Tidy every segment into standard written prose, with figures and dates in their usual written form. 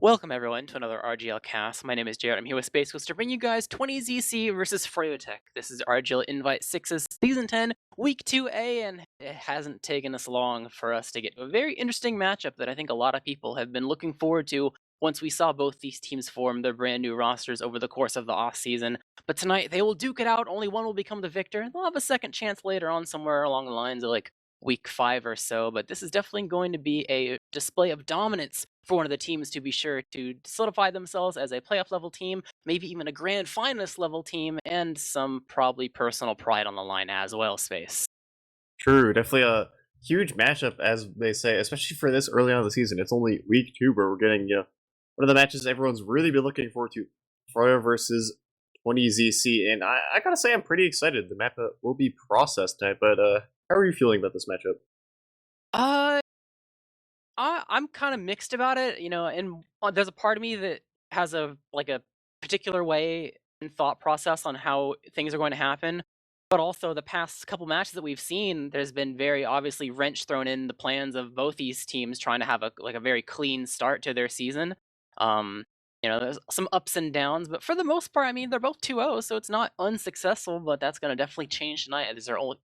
Welcome everyone to another RGL cast. My name is Jared. I'm here with Space Ghost to bring you guys 20ZC versus Froyotech. This is RGL Invite 6's Season 10, Week 2A, and it hasn't taken us long for us to get to a very interesting matchup that I think a lot of people have been looking forward to once we saw both these teams form their brand new rosters over the course of the off-season. But tonight, they will duke it out. Only one will become the victor. They'll have a second chance later on somewhere along the lines of like week 5 or so, but this is definitely going to be a display of dominance for one of the teams to be sure to solidify themselves as a playoff level team, maybe even a grand finalist level team, and some probably personal pride on the line as well, Space. True, definitely a huge matchup, as they say, especially for this early on in the season. It's only week 2, but we're getting one of the matches everyone's really been looking forward to: Froyo versus 20ZC. And I gotta say, I'm pretty excited. The map will be processed tonight, but how are you feeling about this matchup? Uh, I'm kind of mixed about it, and there's a part of me that has a particular way and thought process on how things are going to happen. But also the past couple matches that we've seen, there's been very obviously wrench thrown in the plans of both these teams trying to have a very clean start to their season. Um, there's some ups and downs, but for the most part, I mean, they're both 2-0, so it's not unsuccessful, but that's going to definitely change tonight.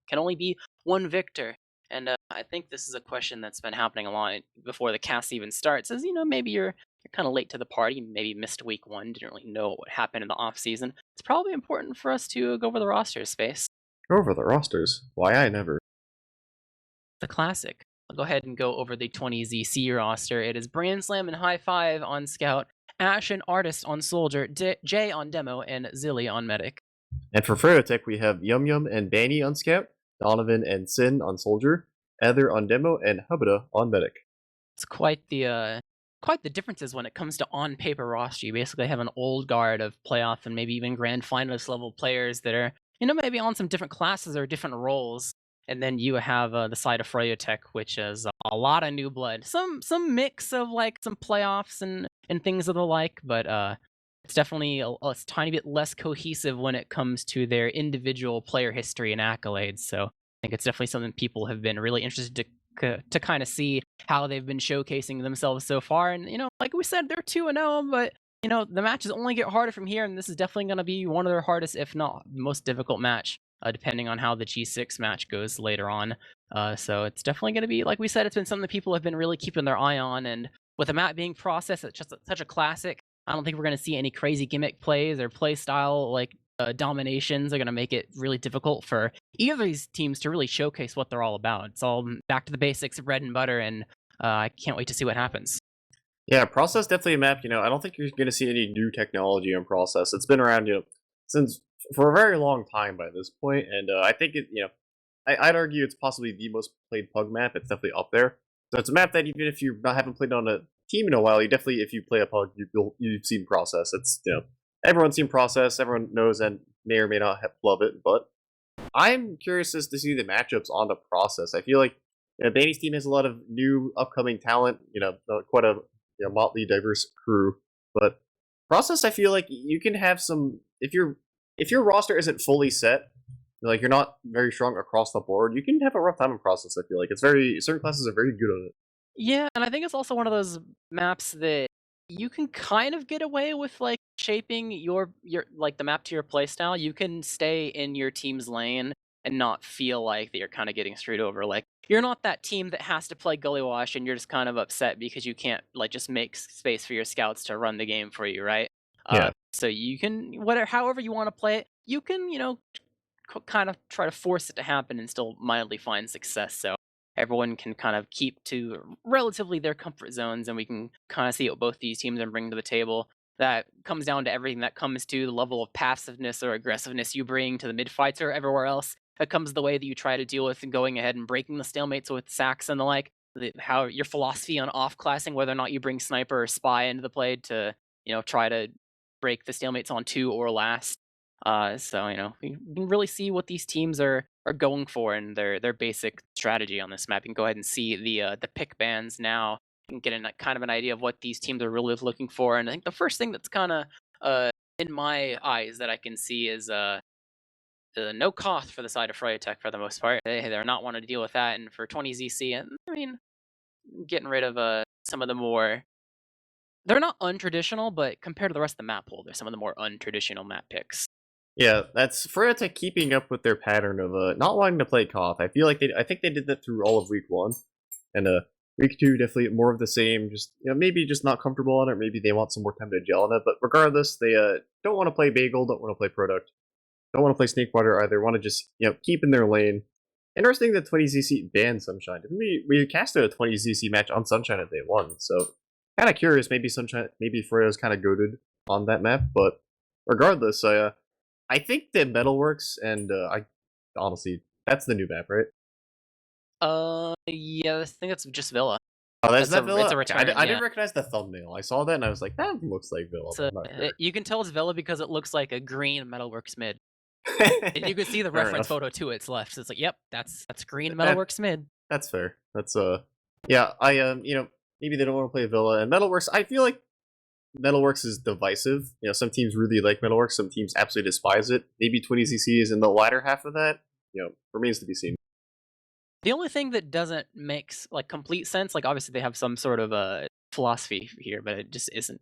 Can only be one victor. And I think this is a question that's been happening a lot before the cast even starts. Is maybe you're kind of late to the party, maybe missed week 1, didn't really know what happened in the off season. It's probably important for us to go over the roster space. Go over the rosters. Why I never. The classic. I'll go ahead and go over the 20ZC roster. It is Brand Slam and High Five on Scout, Ash and Artist on Soldier, Jay on Demo, and Zilly on Medic. And for Froyotech, we have Yum Yum and Danny on Scout, Donovan and Sin on Soldier, Ether on Demo, and Hubada on Medic. It's quite the differences when it comes to on paper roster. You basically have an old guard of playoff and maybe even grand finalist level players that are maybe on some different classes or different roles. And then you have the side of Froyotech, which is a lot of new blood, some mix of like some playoffs and things of the like, but it's definitely a tiny bit less cohesive when it comes to their individual player history and accolades. So I think it's definitely something people have been really interested to kind of see how they've been showcasing themselves so far. And like we said, they're 2-0, but the matches only get harder from here, and this is definitely going to be one of their hardest, if not most difficult match, depending on how the G6 match goes later on. So it's definitely going to be, like we said, it's been something that people have been really keeping their eye on. And with the map being processed, it's just such a classic. I don't think we're going to see any crazy gimmick plays or play style like dominations are going to make it really difficult for either of these teams to really showcase what they're all about. It's all back to the basics of bread and butter, and I can't wait to see what happens. Yeah, Process definitely a map. I don't think you're going to see any new technology on Process. It's been around, since for a very long time by this point, and I think I'd argue it's possibly the most played Pug map. It's definitely up there. So it's a map that even if you haven't played on a team in a while, you definitely, if you play a Pug, you've seen Process. It's everyone's seen Process. Everyone knows and may or may not love it, but I'm curious as to see the matchups on the Process. I feel like Danny's team has a lot of new upcoming talent. Quite a motley, diverse crew. But Process, I feel like you can have some if your roster isn't fully set, like you're not very strong across the board, you can have a rough time in Process. I feel like certain classes are very good on it. Yeah, and I think it's also one of those maps that you can kind of get away with like shaping your like the map to your playstyle. You can stay in your team's lane and not feel like that you're kind of getting screwed over. Like you're not that team that has to play gully wash and you're just kind of upset because you can't like just make space for your scouts to run the game for you, right? Yeah. So you can whatever however you want to play it, you can kind of try to force it to happen and still mildly find success. So everyone can kind of keep to relatively their comfort zones, and we can kind of see what both these teams are bringing to the table. That comes down to everything that comes to the level of passiveness or aggressiveness you bring to the mid fights or everywhere else. That comes the way that you try to deal with and going ahead and breaking the stalemates with sacks and the like. How your philosophy on off classing, whether or not you bring sniper or spy into the play to try to break the stalemates on 2 or last. So you can really see what these teams are going for and their basic strategy on this map. You can go ahead and see the pick bands now. You can get kind of an idea of what these teams are really looking for. And I think the first thing that's kind of in my eyes that I can see is no cost for the side of Froyotech for the most part. They're not wanting to deal with that. And for 20ZC, and I mean, getting rid of some of the more They're not untraditional, but compared to the rest of the map pool, they're some of the more untraditional map picks. Yeah, that's Froyotech keeping up with their pattern of not wanting to play Koth. I think they did that through all of week 1, and week 2 definitely more of the same. Just maybe just not comfortable on it. Maybe they want some more time to gel on it. But regardless, they don't want to play Bagel, don't want to play Product, don't want to play Snakewater either. Want to just keep in their lane. Interesting that 20ZC banned Sunshine. Didn't we casted a 20ZC match on Sunshine at day 1, so kind of curious. Maybe Sunshine, maybe Froyo's kind of goated on that map. But regardless, I think that Metalworks and I honestly that's the new map, right? Yeah, I think that's just Villa. Oh, that's It's that a it's Villa. a Okay, return, I yeah. didn't recognize the thumbnail. I saw that and I was like, that looks like Villa. It's But a I'm not sure. you can tell it's Villa because it looks like a green Metalworks mid. And you can see the Fair reference enough. photo to its left. So it's like, yep, that's green That, Metalworks mid. that's fair. That's yeah. I maybe they don't want to play Villa and Metalworks. I feel like Metalworks is divisive. Some teams really like Metalworks, some teams absolutely despise it. Maybe 20ZC is in the latter half of that. Remains to be seen. The only thing that doesn't make like complete sense, like obviously they have some sort of a philosophy here, but it just isn't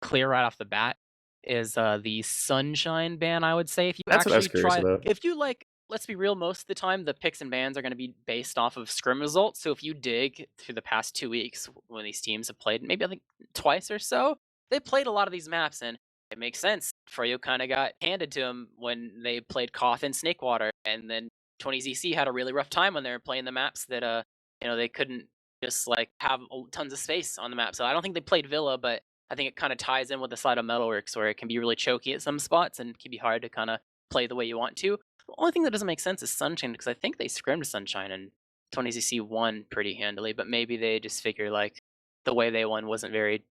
clear right off the bat, is the sunshine ban. I would say if you That's what I was actually curious try, about. if you like, let's be real, most of the time the picks and bans are going to be based off of scrim results. So if you dig through the past 2 weeks when these teams have played, maybe I think twice or so, they played a lot of these maps and. It makes sense. Froyo kind of got handed to him when they played Koth and Snakewater, and then 20ZC had a really rough time when they were playing the maps that they couldn't just like have tons of space on the map. So I don't think they played Villa, but I think it kind of ties in with the side of Metalworks where it can be really choky at some spots and can be hard to kind of play the way you want to. The only thing that doesn't make sense is Sunshine because I think they scrimmed Sunshine and 20ZC won pretty handily, but maybe they just figure like the way they won wasn't very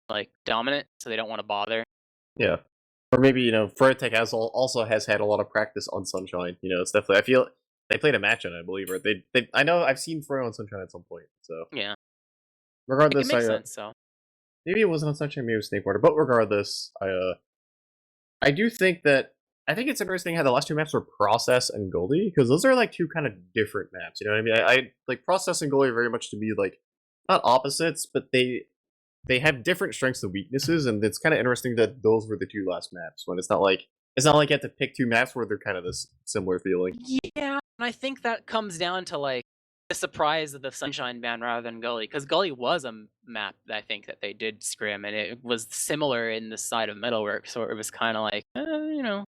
like dominant, so they don't want to bother. Yeah. Or maybe, Froyotech also has had a lot of practice on Sunshine. It's definitely, I feel they played a match on it, I believe, or I know I've seen Froyo on Sunshine at some point. So Yeah, it regardless, makes sense. So maybe it wasn't on Sunshine, maybe it was Snakewater, but regardless, I do think that I think it's interesting how the last two maps were Process and Goldie because those are like two kind of different maps. You know what I mean? I like Process and Goldie are very much to be like not opposites, but they have different strengths and weaknesses, and it's kind of interesting that those were the two last maps when it's not like you have to pick two maps where they're kind of this similar feeling. yeah, and I think that comes down to like the surprise of the Sunshine ban rather than Gully, because Gully was a map that I think that they did scrim, and it was similar in the side of Metalwork, so it was kind of like,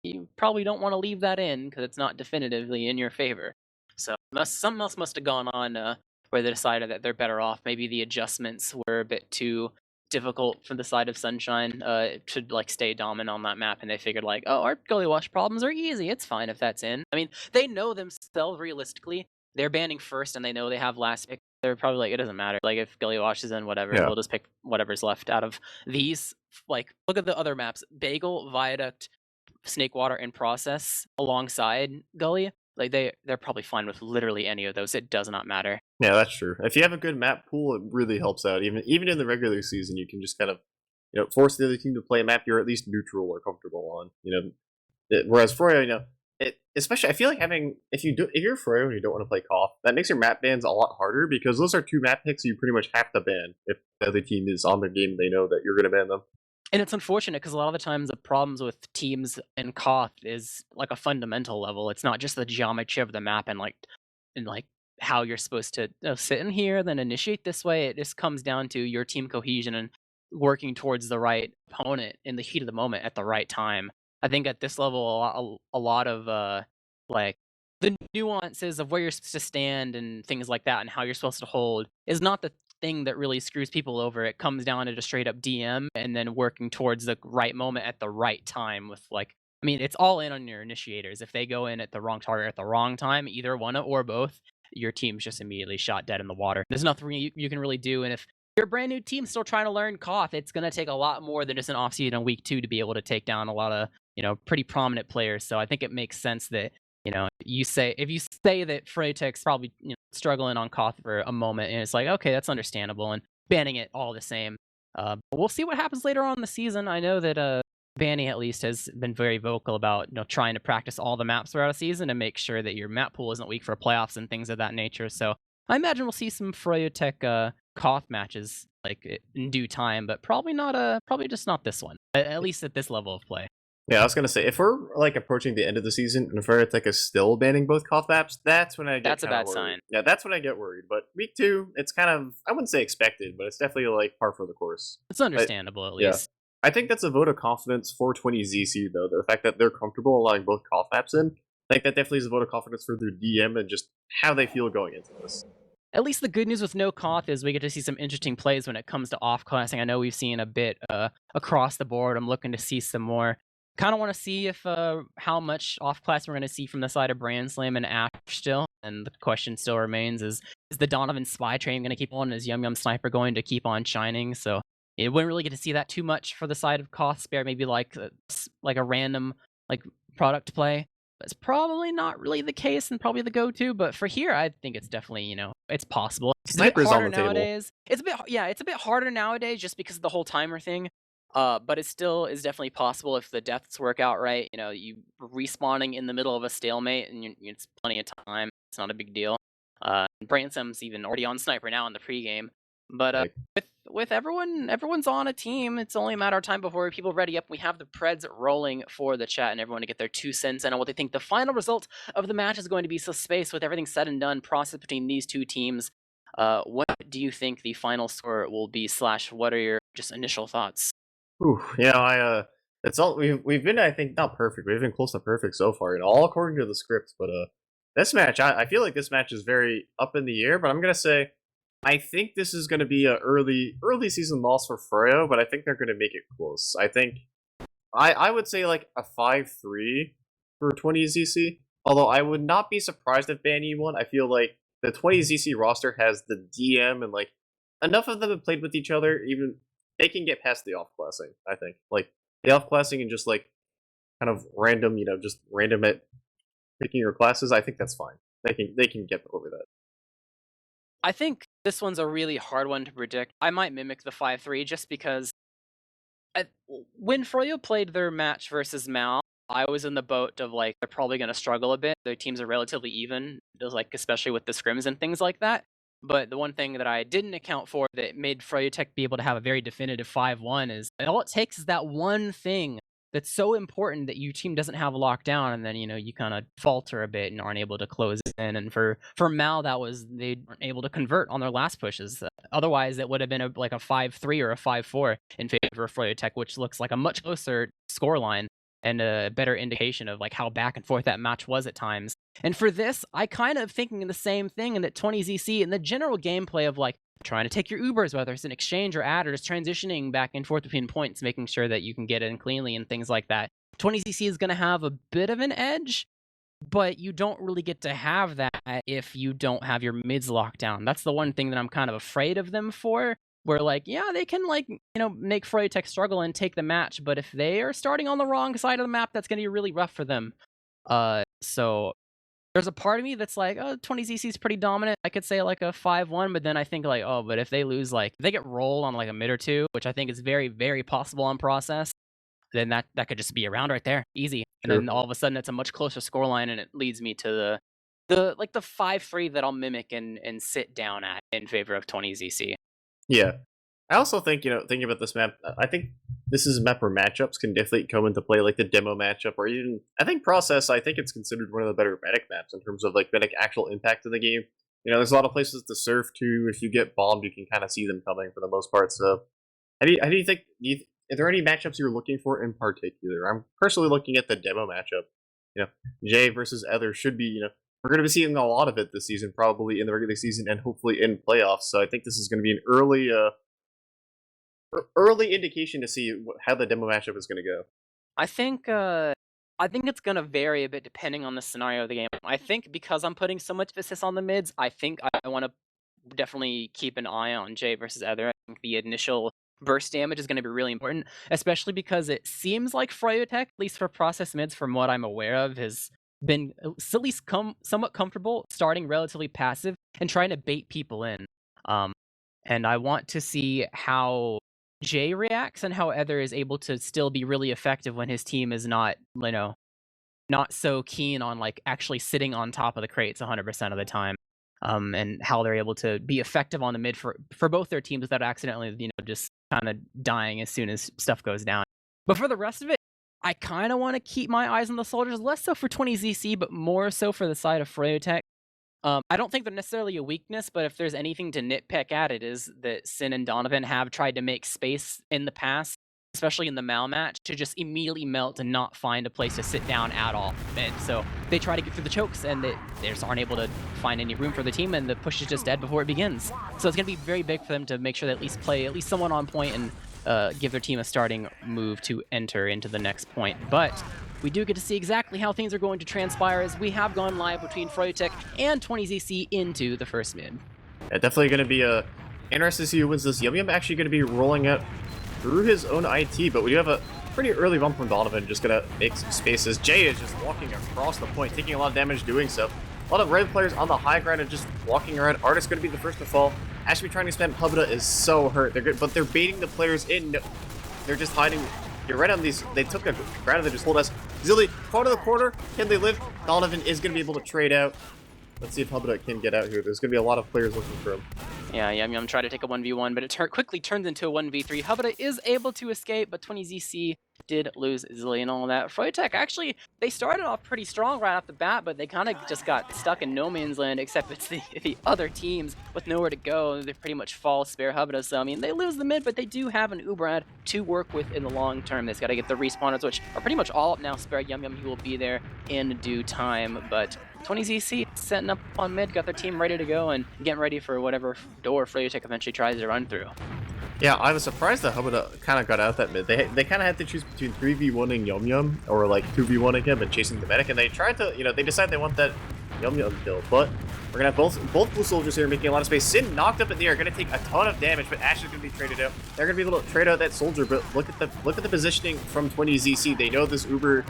you probably don't want to leave that in because it's not definitively in your favor. So something else must have gone on where they decided that they're better off. Maybe the adjustments were a bit too difficult for the side of Sunshine to like stay dominant on that map, and they figured like, oh, our Gully Wash problems are easy. It's fine if that's in. I mean, they know themselves realistically. They're banning first, and they know they have last pick. They're probably like, it doesn't matter. Like if Gully Wash is in, whatever, Yeah, we'll just pick whatever's left out of these. Like, look at the other maps: Bagel, Viaduct, Snakewater, and Process alongside Gully. Like they're probably fine with literally any of those. It does not matter. yeah, that's true. If you have a good map pool, it really helps out. Even in the regular season, you can just kind of force the other team to play a map you're at least neutral or comfortable on. Whereas Froyo, especially I feel like having if you're Froyo and you don't want to play Koth, that makes your map bans a lot harder because those are two map picks you pretty much have to ban if the other team is on their game. They know that you're going to ban them. And it's unfortunate because a lot of the times the problems with teams in Koth is like a fundamental level. It's not just the geometry of the map and how you're supposed to sit in here, then initiate this way. It just comes down to your team cohesion and working towards the right opponent in the heat of the moment at the right time. I think at this level, a lot of like the nuances of where you're supposed to stand and things like that and how you're supposed to hold is not the thing that really screws people over. It comes down to just straight up DM and then working towards the right moment at the right time with like I mean, it's all in on your initiators. If they go in at the wrong target at the wrong time, either one or both, your team's just immediately shot dead in the water. There's nothing you can really do. And if you're a brand new team still trying to learn Koth, it's going to take a lot more than just an offseason in week 2 to be able to take down a lot of, pretty prominent players. So I think it makes sense that, if you say that Froyotech's probably struggling on Koth for a moment, and it's like, okay, that's understandable, and banning it all the same. But we'll see what happens later on in the season. I know that Banny at least has been very vocal about trying to practice all the maps throughout a season to make sure that your map pool isn't weak for playoffs and things of that nature. So I imagine we'll see some Froyotech Koth matches in due time, but probably not probably just not this one. At least at this level of play. Yeah, I was gonna say if we're like approaching the end of the season and Froyotech is still banning both cough maps, that's when I get That's a kind of bad worried. sign. Yeah, that's when I get worried. But week two, it's kind of I wouldn't say expected, but it's definitely like par for the course. It's But understandable at yeah, least. I think that's a vote of confidence for 20ZC though. The fact that they're comfortable allowing both cough maps in, I think that definitely is a vote of confidence for their DM and just how they feel going into this. At least the good news with no Koth is we get to see some interesting plays when it comes to off-classing. I know we've seen a bit across the board. I'm looking to see some more. Kind of want to see if how much off-class we're going to see from the side of Brand Slam and Ash still. And the question still remains is the Donovan Spy Train going to keep on? Is Yum Yum Sniper going to keep on shining? So it wouldn't really get to see that too much for the side of Koth Spare. Maybe like a random like product play. It's probably not really the case and probably the go-to, but for here, I think it's definitely, it's possible. It's a bit Sniper's on harder the table. nowadays. It's a bit harder nowadays just because of the whole timer thing. But it still is definitely possible if the deaths work out right. You respawning in the middle of a stalemate and it's plenty of time. It's not a big deal. Bransom's even already on Sniper now in the pregame. But Like, with everyone's on a team. It's only a matter of time before people ready up. We have the Preds rolling for the chat and everyone to get their 2 cents in on what they think the final result of the match is going to be. So Space, with everything said and done, process between these two teams, what do you think the final score will be? / what are your just initial thoughts? it's all we've been I think not perfect. We've been close to perfect so far, all according to the script. But this match, I feel like this match is very up in the air. But I'm gonna say I think this is gonna be a early season loss for Froyo, but I think they're gonna make it close. I think I would say like a 5-3 for 20ZC. Although I would not be surprised if Banny won. I feel like the 20ZC roster has the DM and like enough of them have played with each other. Even they can get past the off classing. I think like the off classing and just like kind of random, just random at picking your classes. I think that's fine. They can get over that. I think this one's a really hard one to predict. I might mimic the 5-3 just because when Froyo played their match versus Mal, I was in the boat of like they're probably going to struggle a bit. Their teams are relatively even, like especially with the scrims and things like that. But the one thing that I didn't account for that made Froyotech be able to have a very definitive 5-1 is all it takes is that one thing that's so important that your team doesn't have locked down, and then you kind of falter a bit and aren't able to close in. And for Mal, that was they weren't able to convert on their last pushes. Otherwise, it would have been like a 5-3 or a 5-4 in favor of Froyotech, which looks like a much closer scoreline and a better indication of like how back and forth that match was at times. And for this, I kind of thinking the same thing, and that 20ZC and the general gameplay of like trying to take your Ubers, whether it's an exchange or adders, transitioning back and forth between points, making sure that you can get in cleanly and things like that. 20ZC is going to have a bit of an edge, but you don't really get to have that if you don't have your mids locked down. That's the one thing that I'm kind of afraid of them for. Where like, yeah, they can like, make Froyotech struggle and take the match, but if they are starting on the wrong side of the map, that's going to be really rough for them. So there's a part of me that's like, oh, 20ZC is pretty dominant. I could say like a 5-1, but then I think like, oh, but if they lose, like, if they get rolled on like a mid or two, which I think is very, very possible on process, then that could just be around right there, easy. And Sure. then all of a sudden it's a much closer scoreline, and it leads me to the 5-3 that I'll mimic and sit down at in favor of 20ZC. Yeah. I also think, thinking about this map, I think this is a map where matchups can definitely come into play, like the demo matchup, or even, I think Process, I think it's considered one of the better Medic maps in terms of, like, Medic actual impact in the game. There's a lot of places to surf to. If you get bombed, you can kind of see them coming for the most part, so how do you think, are there any matchups you're looking for in particular? I'm personally looking at the demo matchup. Jay versus Ether should be, we're going to be seeing a lot of it this season, probably in the regular season and hopefully in playoffs. So I think this is going to be an early indication to see how the demo matchup is going to go. I think it's gonna vary a bit depending on the scenario of the game. I think because I'm putting so much emphasis on the mids, I think I want to definitely keep an eye on Jay versus Ether. I think the initial burst damage is going to be really important, especially because it seems like Froyotech, at least for process mids, from what I'm aware of, has been at least somewhat comfortable starting relatively passive and trying to bait people in. And I want to see how Jay reacts and how Ether is able to still be really effective when his team is not, not so keen on like actually sitting on top of the crates 100% of the time. and how they're able to be effective on the mid for both their teams without accidentally, just kind of dying as soon as stuff goes down. But for the rest of it, I kind of want to keep my eyes on the soldiers, less so for 20ZC, but more so for the side of Froyotech. I don't think they're necessarily a weakness, but if there's anything to nitpick at, it is that Sin and Donovan have tried to make space in the past, especially in the Mal match, to just immediately melt and not find a place to sit down at all. And so they try to get through the chokes, and they just aren't able to find any room for the team, and the push is just dead before it begins. So it's going to be very big for them to make sure they at least play at least someone on point and give their team a starting move to enter into the next point. But we do get to see exactly how things are going to transpire as we have gone live between Froyotech and 20ZC into the first mid. Yeah, definitely going to be interesting to see who wins this. Yum Yum actually going to be rolling out through his own IT, but we do have a pretty early bump from Donovan, just going to make some spaces. Jay is just walking across the point, taking a lot of damage doing so. A lot of red players on the high ground and just walking around. Artist going to be the first to fall. Actually trying to spam. Hubda is so hurt. They're good, but they're baiting the players in. They're just hiding. You're right on these. They took a ground. They just hold us. Zilly, part of the corner. Can they live? Donovan is going to be able to trade out. Let's see if Hubda can get out here. There's going to be a lot of players looking for him. Yeah, Yum Yum tried to take a 1v1, but it quickly turns into a 1v3. Hubda is able to escape, but 20ZC did lose Zilly and all that. Froyotech, actually, they started off pretty strong right off the bat, but they kind of just got stuck in no man's land, except it's the other teams with nowhere to go. They pretty much fall spare Hubda, so I mean, they lose the mid, but they do have an Ubrad to work with in the long term. They've got to get the respawners, which are pretty much all up now. Spare Yum Yum, he will be there in due time, but 20ZC setting up on mid, got their team ready to go and getting ready for whatever door Froyotech eventually tries to run through. Yeah, I was surprised that Hubda kind of got out that mid. They kind of had to choose between 3v1ing Yum Yum or like 2v1ing him and chasing the medic, and they tried to, they decided they want that Yum Yum kill. But we're gonna have both blue soldiers here making a lot of space. Sin knocked up in the air, gonna take a ton of damage, but Ash is gonna be traded out. They're gonna be able to trade out that soldier, but look at the positioning from 20ZC. They know this Uber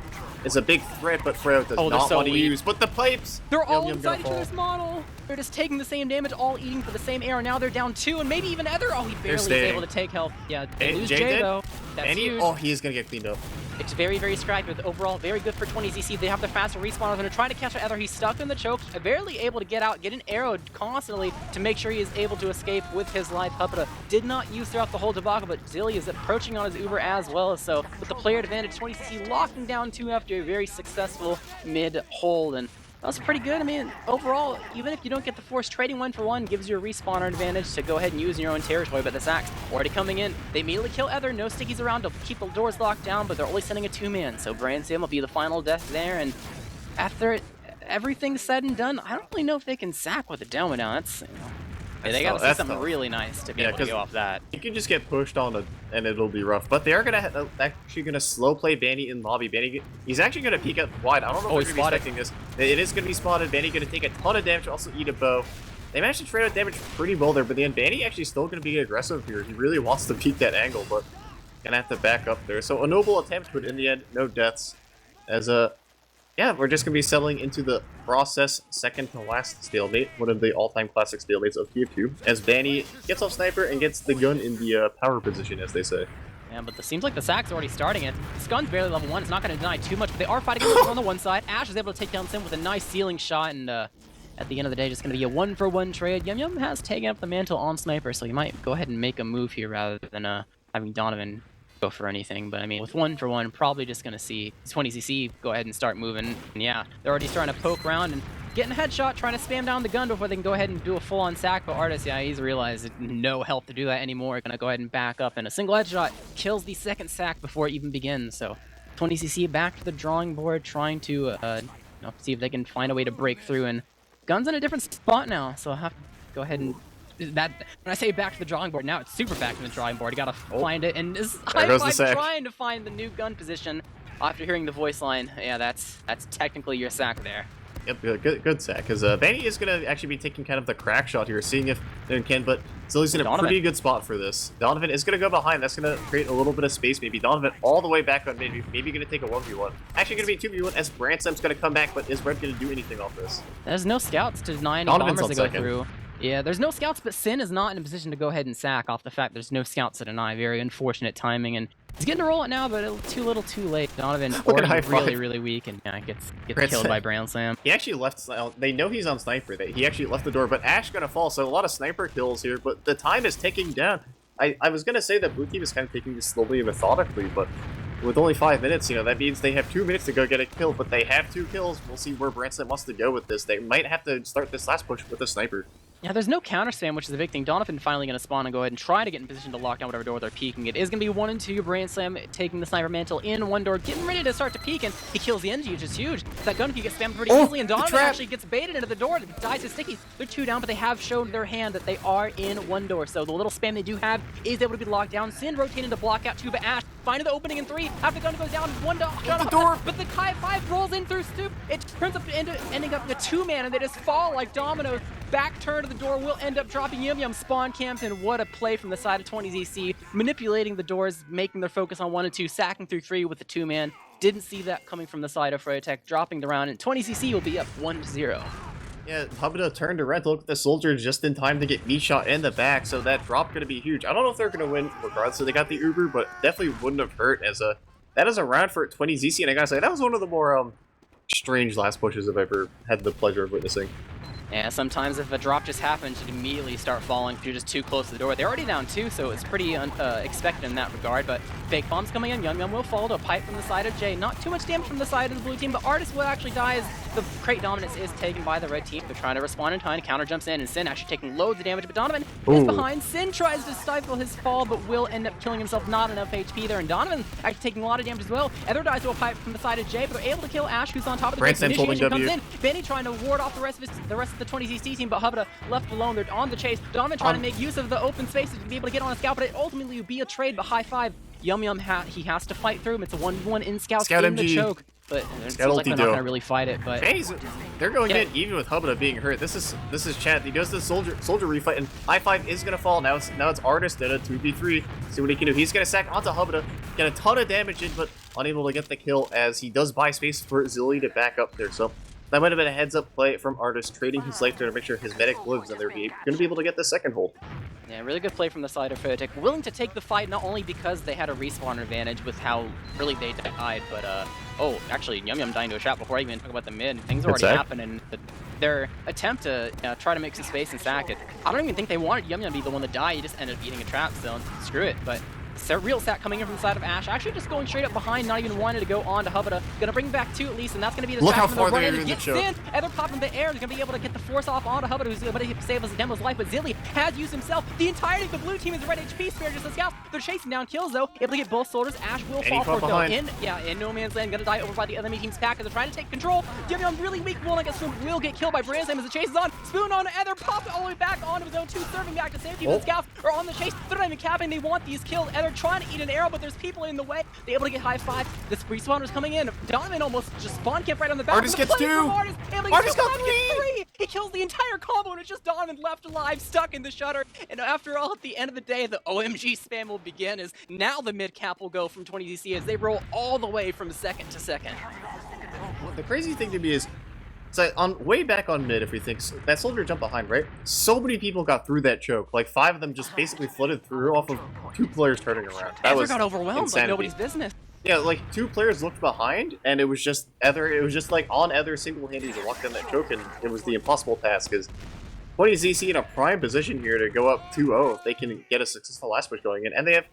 is a big threat, but Freo does not want to use. But the pipes! They're all inside each other's model! They're just taking the same damage, all eating for the same air. Now they're down 2, and maybe even Ether. Oh, he barely is able to take health. Yeah, they lose Jay though. That's huge. Oh, he is gonna get cleaned up. It's very, very scrappy, but overall very good for 20ZC. They have the faster respawn. They're trying to catch Ether. He's stuck in the choke, barely able to get out, getting arrowed constantly to make sure he is able to escape with his life. Hubda did not use throughout the whole debacle, but Zilly is approaching on his Uber as well. So with the player advantage, 20ZC locking down 2 after a very successful mid hold, and that was pretty good. I mean, overall, even if you don't get the force, trading 1-for-1 gives you a respawner advantage to go ahead and use in your own territory, but the Sacks already coming in. They immediately kill Ether, no stickies around to keep the doors locked down, but they're only sending a 2-man, so Brand Sam will be the final death there, and after everything's said and done, I don't really know if they can sack with the Doma now. That's, they gotta see something really nice to be able to go off that. You can just get pushed on it, and it'll be rough. But they are actually gonna slow play Banny in lobby. Banny, he's actually gonna peek out wide. I don't know if they're gonna be expecting this. It is gonna be spotted. Banny gonna take a ton of damage, also eat a bow. They managed to trade out damage pretty well there, but the end, Banny actually still gonna be aggressive here. He really wants to peek that angle, but gonna have to back up there. So a noble attempt, but in the end, no deaths. As yeah, we're just going to be settling into the process second to last stalemate, one of the all-time classic stalemates of Tier 2, as Banny gets off Sniper and gets the gun in the power position, as they say. Yeah, but it seems like the Sack's already starting it. This gun's barely level 1, it's not going to deny too much, but they are fighting on the one side. Ash is able to take down Sim with a nice ceiling shot, and at the end of the day, just going to be a 1-for-1 trade. Yum Yum has taken up the mantle on Sniper, so he might go ahead and make a move here rather than having Donovan go for anything, but I mean, with 1-for-1, probably just gonna see 20ZC go ahead and start moving. And yeah, they're already starting to poke around and getting a headshot, trying to spam down the gun before they can go ahead and do a full-on sack. But Artist, yeah, he's realized no health to do that anymore. Gonna go ahead and back up, and a single headshot kills the second sack before it even begins. So 20ZC back to the drawing board, trying to see if they can find a way to break through. And gun's in a different spot now, so I'll have to go ahead and when I say back to the drawing board, now it's super back to the drawing board. You gotta find it, and I'm trying to find the new gun position after hearing the voice line. Yeah, that's technically your sack there. Yep, good sack, because Banny is going to actually be taking kind of the crack shot here, seeing if they can, but Zilly's in a pretty good spot for this. Donovan is going to go behind. That's going to create a little bit of space, maybe. Donovan all the way back on maybe going to take a 1v1. Actually going to be 2v1 as Bransom's going to come back, but is Red going to do anything off this? There's no scouts to deny any bombers to go through. Yeah, there's no scouts, but Sin is not in a position to go ahead and sack off the fact there's no scouts to deny. Very unfortunate timing, and He's getting to roll it now, but too little, too late. Donovan Look at high really, five. really weak, and yeah, gets Great killed set. by Brown Slam. He actually left. They know he's on sniper. He actually left the door, but Ash gonna fall. So a lot of sniper kills here, but the time is ticking down. I was gonna say that blue team is kind of taking this slowly and methodically, but with only 5 minutes, that means they have 2 minutes to go get a kill. But they have 2 kills. We'll see where Branson wants to go with this. They might have to start this last push with a sniper. Yeah, there's no counter spam, which is a big thing. Donovan finally going to spawn and go ahead and try to get in position to lock down whatever door they're peeking. It is going to be 1 and 2. Brain Slam taking the sniper mantle in one door, getting ready to start to peek, and he kills the energy, which is huge. That gun can get spammed pretty easily, and Donovan actually gets baited into the door. Dies to Sticky. They're 2 down, but they have shown their hand that they are in one door. So the little spam they do have is able to be locked down. Sin rotating to block out 2, but Ash finding the opening in 3. After the gun goes down, 1 shot the door. but the Kai 5 rolls in through Stoop. It turns up to ending up in a 2-man, and they just fall like dominoes. Back turn to the door will end up dropping Yum Yum spawn camped, and what a play from the side of 20ZC, manipulating the doors, making their focus on 1 and 2, sacking through 3 with the 2-man. Didn't see that coming from the side of Froyotech, dropping the round, and 20ZC will be up 1-0. Yeah, Hubda turned around to look at the soldier just in time to get me shot in the back, so that drop gonna be huge. I don't know if they're gonna win regardless, so they got the Uber, but definitely wouldn't have hurt as that is a round for 20ZC, and I gotta say, that was one of the more strange last pushes I've ever had the pleasure of witnessing. Yeah, sometimes if a drop just happens, you'd immediately start falling if you're just too close to the door. They're already down 2, so it's pretty expected in that regard, but fake bombs coming in. Yum Yum will fall to a pipe from the side of Jay. Not too much damage from the side of the blue team, but Artist will actually die as the crate dominance is taken by the red team. They're trying to respond in time. Counter jumps in, and Sin actually taking loads of damage, but Donovan is behind. Sin tries to stifle his fall, but will end up killing himself. Not enough HP there, and Donovan actually taking a lot of damage as well. Ether dies to a pipe from the side of Jay, but they're able to kill Ash, who's on top of the base. Initiation comes in. Benny trying to ward off the rest of the 20ZC team, but Hubda left alone. They're on the chase. Donovan trying to make use of the open spaces to be able to get on a scout, but it ultimately would be a trade, but high 5. Yum Yum he has to fight through him. It's a 1v1 in Scout in MG. the choke. But it seems like they're not going to really fight it. But hey, they're going in even with Hubda being hurt. This is Chad. He does the soldier refight, and high 5 is going to fall. Now it's Artist at a 2v3. See what he can do. He's going to sack onto Hubda, get a ton of damage in, but unable to get the kill as he does buy space for Zilly to back up there. So that might have been a heads-up play from Artist, trading his life there to make sure his medic lives, and they're going to be able to get the second hold. Yeah, really good play from the side of Froyotech. Willing to take the fight, not only because they had a respawn advantage with how early they died, but oh, actually, Yum Yum dying to a trap before I even talk about the mid. Things already happened, and their attempt to try to make some space and sack it. I don't even think they wanted Yum Yum to be the one to die. He just ended up eating a trap, so screw it. But it's a real sack coming in from the side of Ash. Actually just going straight up behind, not even wanting to go on to Hubda. Gonna bring back 2 at least, and that's gonna be the Look how sack far from the they're run in the gets choke. in, and they're popping the air. They're gonna be able to get the force off onto Hubda, who's gonna save his Demo's life, but Zilly has used himself. The entirety of the blue team is a red HP spare, just a scout. They're chasing down kills though, able to get both soldiers. Ash will fall for it though. In no man's land, gonna die over by the enemy team's pack as they're trying to take control. Yum Yum really weak, will not get Spoon, will get killed by Branson as the chase is on. Spoon on Ether, popped all the way back onto his own 2, serving back to safety. The scouts are on the chase. They're not even capping, they want these kills. Ether trying to eat an arrow, but there's people in the way. They're able to get high 5. This respawner's coming in. Donovan almost just spawn camp right on the back. Artist gets 2. Artist got 3. He kills the entire combo, and it's just Donovan left alive, stuck in the shutter. And after all, at the end of the day, the OMG spam will begin as now the mid cap will go from 20ZC as they roll all the way from second to second. Well, the crazy thing to me is, so way back on mid, if we think that soldier jumped behind, right? So many people got through that choke. Like 5 of them just basically flooded through off of 2 players turning around. That was got overwhelmed insanity. like nobody's business. Yeah, like 2 players looked behind, and it was just Ether. It was just like on Ether single-handedly to walk down that choke, and it was the impossible task. Because 20ZC in a prime position here to go up 2-0 if they can get a successful last push going in, and they have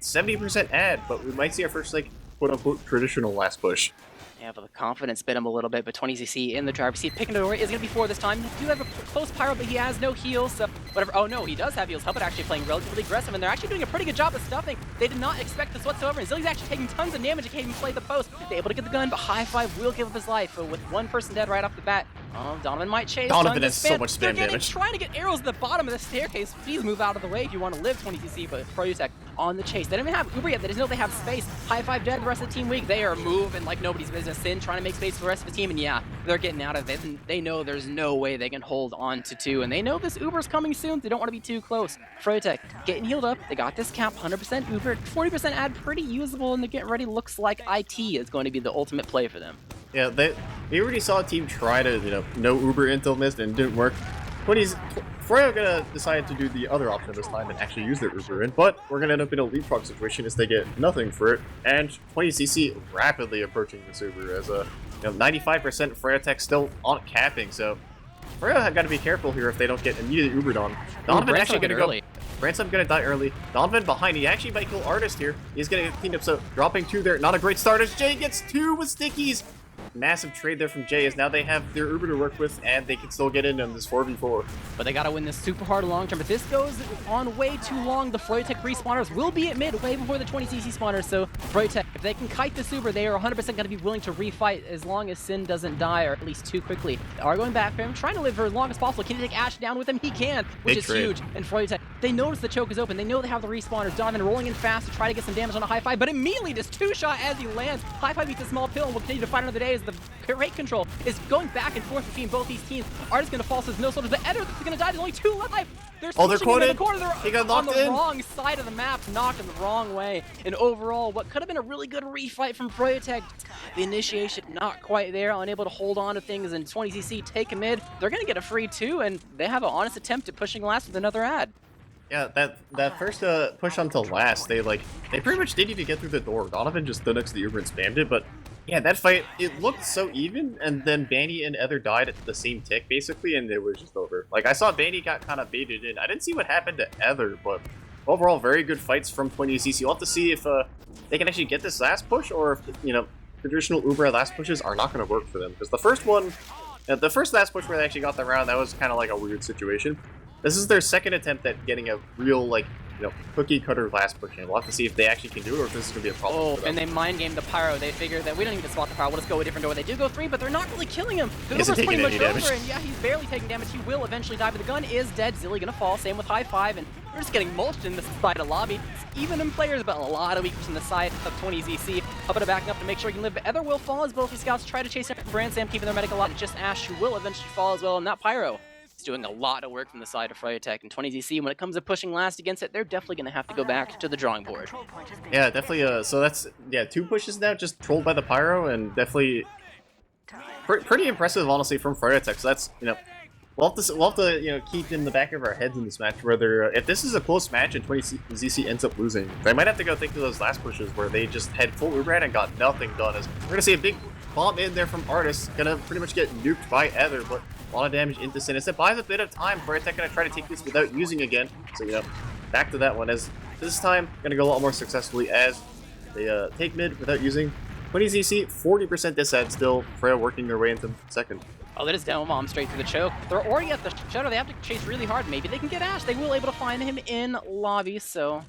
70% ad, but we might see our first like quote-unquote traditional last push. Yeah, but the confidence bit him a little bit, but 20ZC in the driver's seat, picking the door is going to be 4 this time. They do have a close pyro, but he has no heals, so whatever. Oh no, he does have heals. Hubba actually playing relatively aggressive, and they're actually doing a pretty good job of stuffing. They did not expect this whatsoever, and Zilly's actually taking tons of damage and can't even play the post. They're able to get the gun, but high 5 will give up his life, but with 1 person dead right off the bat. Oh, Donovan might chase. Donovan has so much spam damage. Trying to get arrows at the bottom of the staircase. Please move out of the way if you want to live, 20ZC, but Froyotech on the chase. They don't even have Uber yet. They just know they have space. High 5 dead, the rest of the team weak. They are moving like nobody's business. Sin trying to make space for the rest of the team, and yeah, they're getting out of it. And they know there's no way they can hold on to 2, and they know this Uber's coming soon. They don't want to be too close. Froyotech getting healed up. They got this cap, 100% Uber, 40% ad, pretty usable, and they're getting ready. Looks like IT is going to be the ultimate play for them. Yeah, they already saw a team try to, no Uber intel missed and it didn't work. 20's Froyo gonna decide to do the other option this time and actually use their Uber in, but we're gonna end up in a leapfrog situation as they get nothing for it, and 20cc rapidly approaching this Uber as a 95% Froyotech still on capping, so Froyo have got to be careful here if they don't get immediately Ubered on. Donovan actually gonna go. Ransom gonna die early. Donovan behind. He actually might kill Artist here. He's gonna get cleaned up, so dropping 2 there. Not a great start as Jay gets 2 with stickies. Massive trade there from Jay as now they have their Uber to work with and they can still get in on this 4v4. But they gotta win this super hard long term. But this goes on way too long. The Froyotech respawners will be at mid way before the 20cc spawners. So Froyotech, if they can kite this Uber, they are 100% gonna be willing to refight as long as Sin doesn't die, or at least too quickly. They are going back for him, trying to live for as long as possible. Can he take Ash down with him? He can, which is huge. And Froyotech, they notice the choke is open. They know they have the respawners. Donovan rolling in fast to try to get some damage on a high five, but immediately just 2-shot as he lands. High five beats a small pill and will continue to fight another day as the rate control is going back and forth between both these teams. Artist gonna fall, so there's no soldiers, but Eder is gonna die. There's only 2 left. They're quoted. in the corner. They're he got on knocked the in. wrong side of the map, knocked in the wrong way. And overall, what could have been a really good refight from Froyotech, the initiation not quite there, unable to hold on to things, and 20cc take a mid. They're gonna get a free 2, and they have an honest attempt at pushing last with another ad. Yeah, that first push onto last, they pretty much didn't even get through the door. Donovan just stood next to the Uber and spammed it, but yeah, that fight, it looked so even, and then Banny and Ether died at the same tick, basically, and it was just over. Like, I saw Banny got kind of baited in. I didn't see what happened to Ether, but overall, very good fights from 20cc. We'll have to see if they can actually get this last push, or if, traditional Uber last pushes are not going to work for them. Because the first one, the first last push where they actually got the round, that was kind of like a weird situation. This is their second attempt at getting a real, cookie cutter last push in. We'll have to see if they actually can do it or if this is going to be a problem for them. And they mind game the Pyro. They figure that we don't even spot the Pyro. We'll just go a different door. They do go 3, but they're not really killing him. The Uber's pretty much over, and yeah, he's barely taking damage. He will eventually die, but the gun is dead. Zilly gonna fall. Same with high five, and we're just getting mulched in this side of lobby. It's even in players, but a lot of weakness in the side of 20cc. Up and backing up to make sure he can live. But Ether will fall as both these scouts try to chase him. Brand Sam keeping their medic alive. And just Ash, who will eventually fall as well, and that Pyro. It's doing a lot of work from the side of Froyotech, and 20cc, when it comes to pushing last against it, they're definitely going to have to go back to the drawing board. Yeah, definitely, so that's, 2 pushes now, just trolled by the Pyro, and definitely pretty impressive, honestly, from Froyotech. So that's, we'll have to keep in the back of our heads in this match, whether, if this is a close match and 20cc ends up losing, they might have to go think of those last pushes where they just had full Uber and got nothing done. As we're going to see a big bomb in there from Artist, gonna pretty much get nuked by Ether, but a lot of damage into Sin. It buys a bit of time. Froyotech gonna try to take this without using again. So, back to that one. As this time, gonna go a lot more successfully as they take mid without using. 20cc, 40% disad still. Froyo working their way into second. Oh, they just down bomb straight through the choke. They're already at the shutter. They have to chase really hard. Maybe they can get Ash. They will able to find him in lobby. So,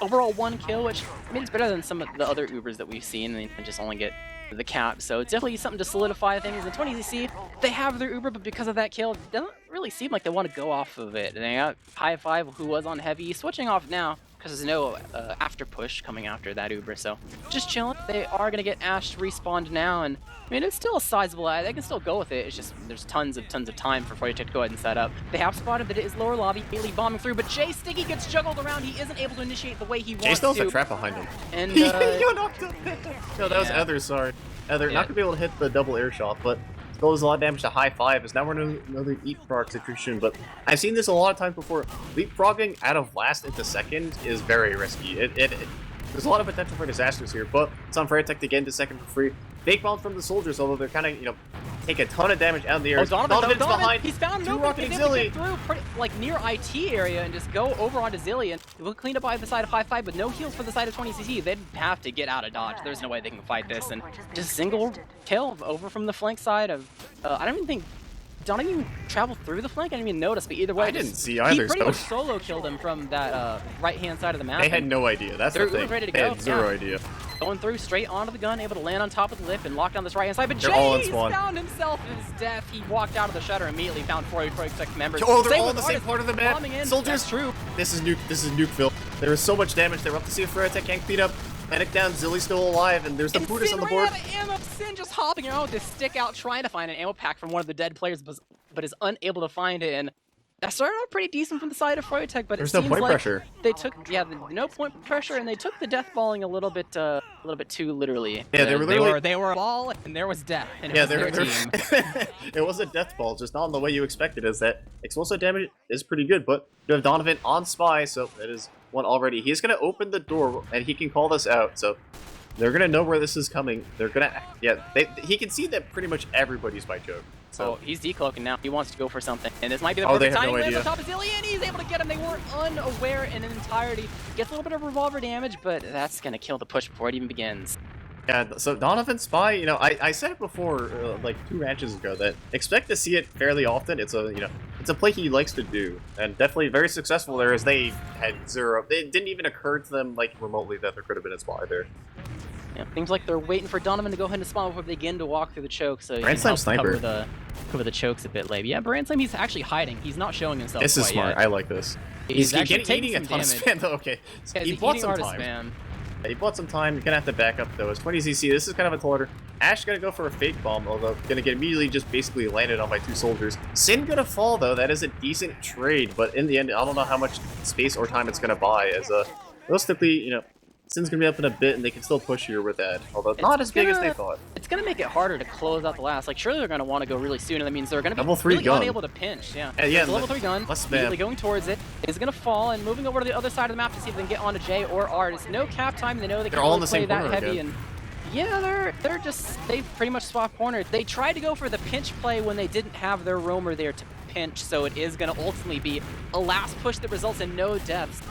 overall 1 kill, which it's better than some of the other Ubers that we've seen. They can just only get the cap, so it's definitely something to solidify things. And 20cc, they have their Uber, but because of that kill, it doesn't really seem like they want to go off of it. And they got high five, who was on heavy, switching off now because there's no after push coming after that Uber. So just chilling. They are gonna get Ash respawned now, and it's still a sizable ad. They can still go with it. It's just there's tons of time for Froyotech to go ahead and set up. They have spotted that it is lower lobby, immediately bombing through, but Jay Sticky gets juggled around. He isn't able to initiate the way he wants to. Jay still has a trap behind him. And you knocked him. No, that was Ether. Sorry. They're not going to be able to hit the double air shot, but still does a lot of damage to high five, as now we're in another leapfrog situation. But I've seen this a lot of times before. Leapfrogging out of last into second is very risky. There's a lot of potential for disasters here, but it's on Froyotech to get into second for free. Fake bomb from the soldiers, although they're kind of, take a ton of damage out in the air. Donovan's behind. He's found no rocketing Zilly. Through pretty, near IT area and just go over onto Zilly, and we'll clean up by the side of high five with no heals for the side of 20cc. They'd have to get out of dodge. There's no way they can fight this, and just single kill over from the flank side of. I don't even think. Don't even travel through the flank. I didn't even notice, but either way, I didn't see either. He pretty much solo killed him from that right-hand side of the map. They had no idea. That's the thing. Ready to they go. had zero idea. Going through straight onto the gun, able to land on top of the lip and lock down this right-hand side. But They're all in Jay's spawn. found himself his death. He walked out of the shutter immediately, found 4 Froyotech members. Oh, they're all in the same part of the map. Soldiers, true. This is Nukeville. There is so much damage. They're up to see if Froyotech can't beat up. Medic down, Zilly's still alive, and there's the Buddhist on the board. Sin just hopping around with his stick out, trying to find an ammo pack from one of the dead players, but is unable to find it. And That started out pretty decent from the side of Froyotech, but There's it no seems point like pressure. they took no point pressure, and they took the death balling a little bit too literally. Yeah, they were literally they were a ball, and there was death, and it yeah, was their they're team. it was a death ball, just not in the way you expected. Is that explosive damage is pretty good, but you have Donovan on spy, so that is one already. He's gonna open the door, and he can call this out. So they're gonna know where this is coming. They're gonna he can see that pretty much everybody's by choke. So he's decloaking now. He wants to go for something, and this might be the Oh, they perfect have no time. Lands idea. on top of Zilly, and he's able to get him. They were unaware in entirety. Gets a little bit of revolver damage, but that's gonna kill the push before it even begins. Yeah, so Donovan Spy, you know, I said it before, like 2 matches ago, that expect to see it fairly often. It's a, you know, it's a play he likes to do, and definitely very successful there, as they had 0. It didn't even occur to them, like, remotely that there could have been a Spy there. Yeah, seems like they're waiting for Donovan to go ahead and spawn before they begin to walk through the choke, so he can Brand help Slam Sniper. cover the chokes a bit late. Yeah, Brand Slam, he's actually hiding. He's not showing himself This is quite smart. yet. I like this. He's actually eating a taking ton of some spam, though. Okay, so Yeah, he he's bought eating some artist time. spam. Yeah, he bought some time. You're gonna have to back up though. As 20ZC, this is kind of a tall order. Ash gonna go for a fake bomb, although gonna get immediately just basically landed on by 2 soldiers. Sin gonna fall though. That is a decent trade, but in the end, I don't know how much space or time it's gonna buy. As realistically, you know, Sin's gonna be up in a bit, and they can still push here with that. Although not as big as they thought. It's gonna make it harder to close out the last. Like, surely they're gonna want to go really soon, and that means they're gonna be Level 3 really gun. unable to pinch. Yeah. Yeah, There's a level 3 gun. let's spam. Immediately going towards it. Is gonna fall and moving over to the other side of the map to see if they can get onto J or R. There's no cap time. They know they They're can't all in really the play same that corner heavy. again. And yeah, they've pretty much swapped corners. They tried to go for the pinch play when they didn't have their roamer there to pinch, so it is gonna ultimately be a last push that results in no deaths.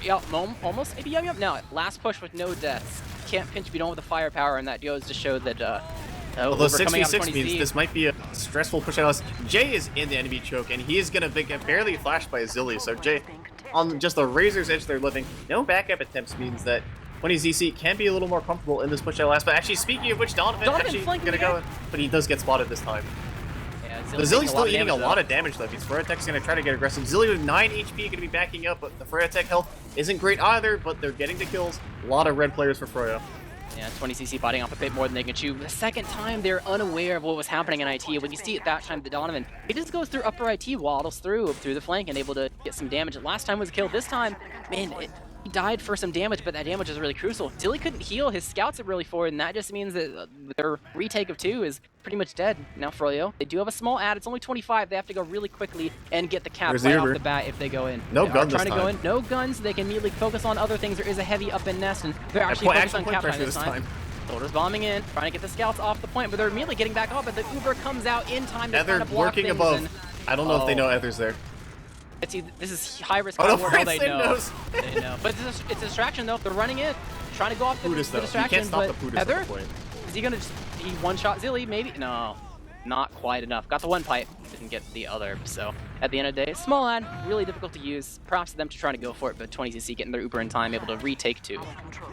Yeah, almost maybe no, last push with no deaths. Can't pinch if you don't have the firepower, and that goes to show that Although Uber coming out of 6v6 means 20Z. this might be a stressful push out. Jay is in the enemy choke, and he is gonna get barely flashed by a Zilly. So Jay, on just the razor's edge they're living, no backup attempts means that 20ZC can be a little more comfortable in this push out last. But actually, speaking of which, Donovan actually flanking gonna go, but he does get spotted this time. Yeah, The Zilly's still eating a lot of damage though. Froyotech's gonna try to get aggressive. Zilly with 9 HP gonna be backing up, but the Froyotech health isn't great either, but they're getting the kills. A lot of red players for Froyo. Yeah, 20cc biting off a bit more than they can chew. The second time, they're unaware of what was happening in IT. When you see it that time, the Donovan, he just goes through upper IT, waddles through the flank, and able to get some damage. Last time was a kill. This time, man, he died for some damage, but that damage is really crucial. Zilly couldn't heal. His scouts are really forward, and that just means that their retake of 2 is pretty much dead. Now Froyo, they do have a small ad. It's only 25. They have to go really quickly and get the cap right off the bat if they go in. No They gun are this trying to go time. in. No guns. They can immediately focus on other things. There is a heavy up in nest, and they're actually focused on point cap time pressure this time. Soldiers bombing in, trying to get the scouts off the point, but they're immediately getting back up, but the Uber comes out in time to Ether kind of block lurking things. above. And, I don't know if they know Ether's there. this is high risk, Oh, high no, reward. No, they Branson know. knows. They know. But it's a distraction though. They're running in, trying to go off the Pudis, though. You distraction. can't stop the But Pudis at Ether, the point. is he gonna just one-shot Zilly? Maybe no. Not quite enough. Got the one pipe, didn't get the other. So at the end of the day, small ad, really difficult to use. Props to them to try to go for it, but 20cc getting their Uber in time, able to retake 2.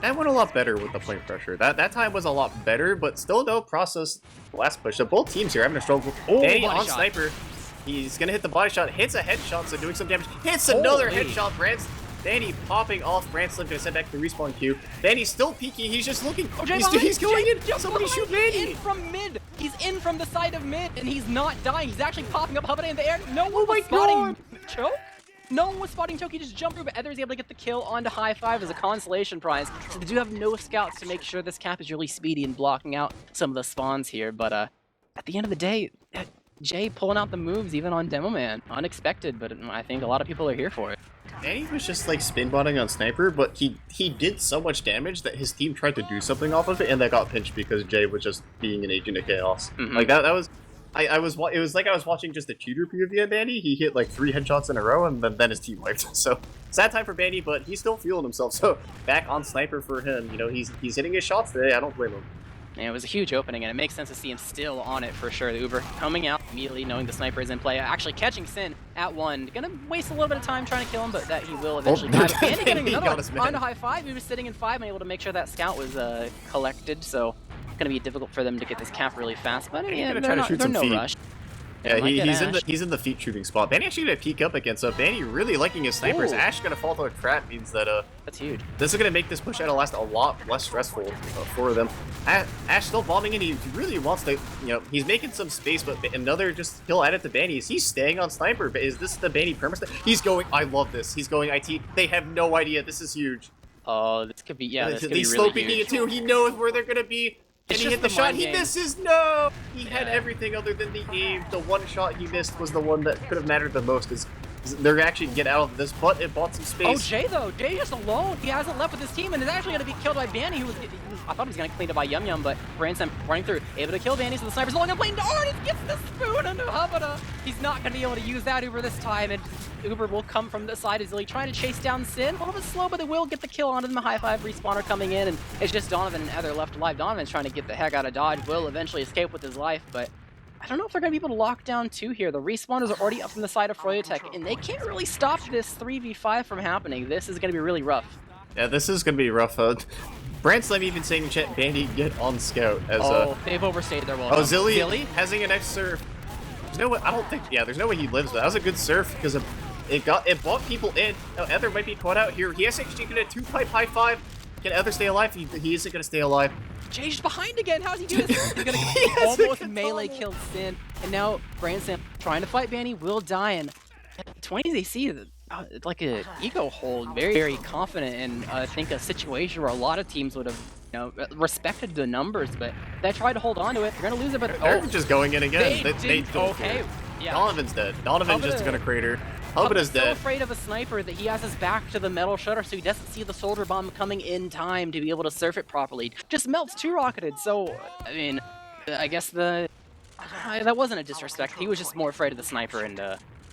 That went a lot better with the point pressure. That time was a lot better, but still no process last push. So both teams here having a struggle. Oh, Danny body on shot. sniper. He's gonna hit the body shot, hits a headshot, so doing some damage. Hits another Holy. headshot. Danny popping off. Branson gonna send back to the respawn queue. Danny's still peeking. He's just looking. He's going in. Somebody shoot Danny. In from mid. He's in from the side of mid, and he's not dying. He's actually popping up, hovering in the air. No one was spotting Choke. No one was spotting Choke. He just jumped through, but Ether is able to get the kill onto high 5 as a consolation prize. So they do have no scouts to make sure this cap is really speedy and blocking out some of the spawns here. But at the end of the day, Jay pulling out the moves even on Demo Man. Unexpected, but I think a lot of people are here for it. Danny was just like spin botting on sniper, but he did so much damage that his team tried to do something off of it, and they got pinched because Jay was just being an agent of chaos. Like that was. It was like I was watching just a cheater POV of Bandy. He hit like 3 headshots in a row, and then his team wiped. So sad time for Bandy, but he's still feeling himself. So back on sniper for him. You know, he's hitting his shots today. I don't blame him. Yeah, it was a huge opening, and it makes sense to see him still on it for sure. The Uber coming out immediately, knowing the sniper is in play, actually catching Sin at 1. Gonna waste a little bit of time trying to kill him, but that he will eventually. And getting another one onto high 5. He was sitting in 5 and able to make sure that scout was collected. So it's gonna be difficult for them to get this cap really fast. But yeah, they're no rush. Yeah, might get he's in the feet shooting spot. Banny actually gonna peek up again, so Banny really liking his snipers. Ooh. Ash gonna fall to a trap means that That's huge. this is gonna make this push out last a lot less stressful for them. Ash still bombing in. He really wants to, he's making some space, but another just kill added to Banny. Is he staying on sniper? But is this the Banny perma? He's going. I love this. He's going IT. They have no idea. This is huge. Oh, this could be this could be He's really slow peeking huge. it too. He knows where they're gonna be. And It's he just hit the the shot. mind He game. misses. No, he had everything other than the aim. The one shot he missed was the one that could have mattered the most. Is they're actually get out of this, but it bought some space. Oh, Jay though, Jay just alone. He hasn't left with his team and is actually going to be killed by Banny, who was. I thought he was going to clean it by Yum Yum, but Branson running through, able to kill Banny, so the sniper's long and playing. Oh, and he gets the spoon into Havana. He's not going to be able to use that Uber this time, and Uber will come from the side. Is really trying to chase down Sin. A little bit slow, but they will get the kill onto them. A high five respawner coming in, and it's just Donovan and Heather left alive. Donovan's trying to get the heck out of Dodge. Will eventually escape with his life, but I don't know if they're going to be able to lock down 2 here. The respawners are already up from the side of Froyotech, and they can't really stop this 3v5 from happening. This is going to be really rough. Yeah, this is going to be rough. Branslem even saying in chat, Bandy, get on scout. As, They've overstayed their welcome. Oh, Zilly having a nice surf. There's no way, I don't think, there's no way he lives, but that was a good surf because it bought people in. Now, Ether might be caught out here. He has actually going to 2-pipe high five. Can Ether stay alive? He isn't going to stay alive. Jay's behind again. How's he doing this? He's gonna almost melee killed Sin, and now Branson trying to fight Banny will die. And 20s AC, it's like a ego hold, very very confident, and I think a situation where a lot of teams would have respected the numbers, but they tried to hold on to it. They're gonna lose it, but they're just going in again. They don't okay. care. Yeah. Donovan's dead. Donovan's just gonna crater. Hubba's dead. So afraid of a sniper that he has his back to the metal shutter, so he doesn't see the soldier bomb coming in time to be able to surf it properly. Just melts 2-rocketed. So I mean, I guess that wasn't a disrespect. He was just more afraid of the sniper and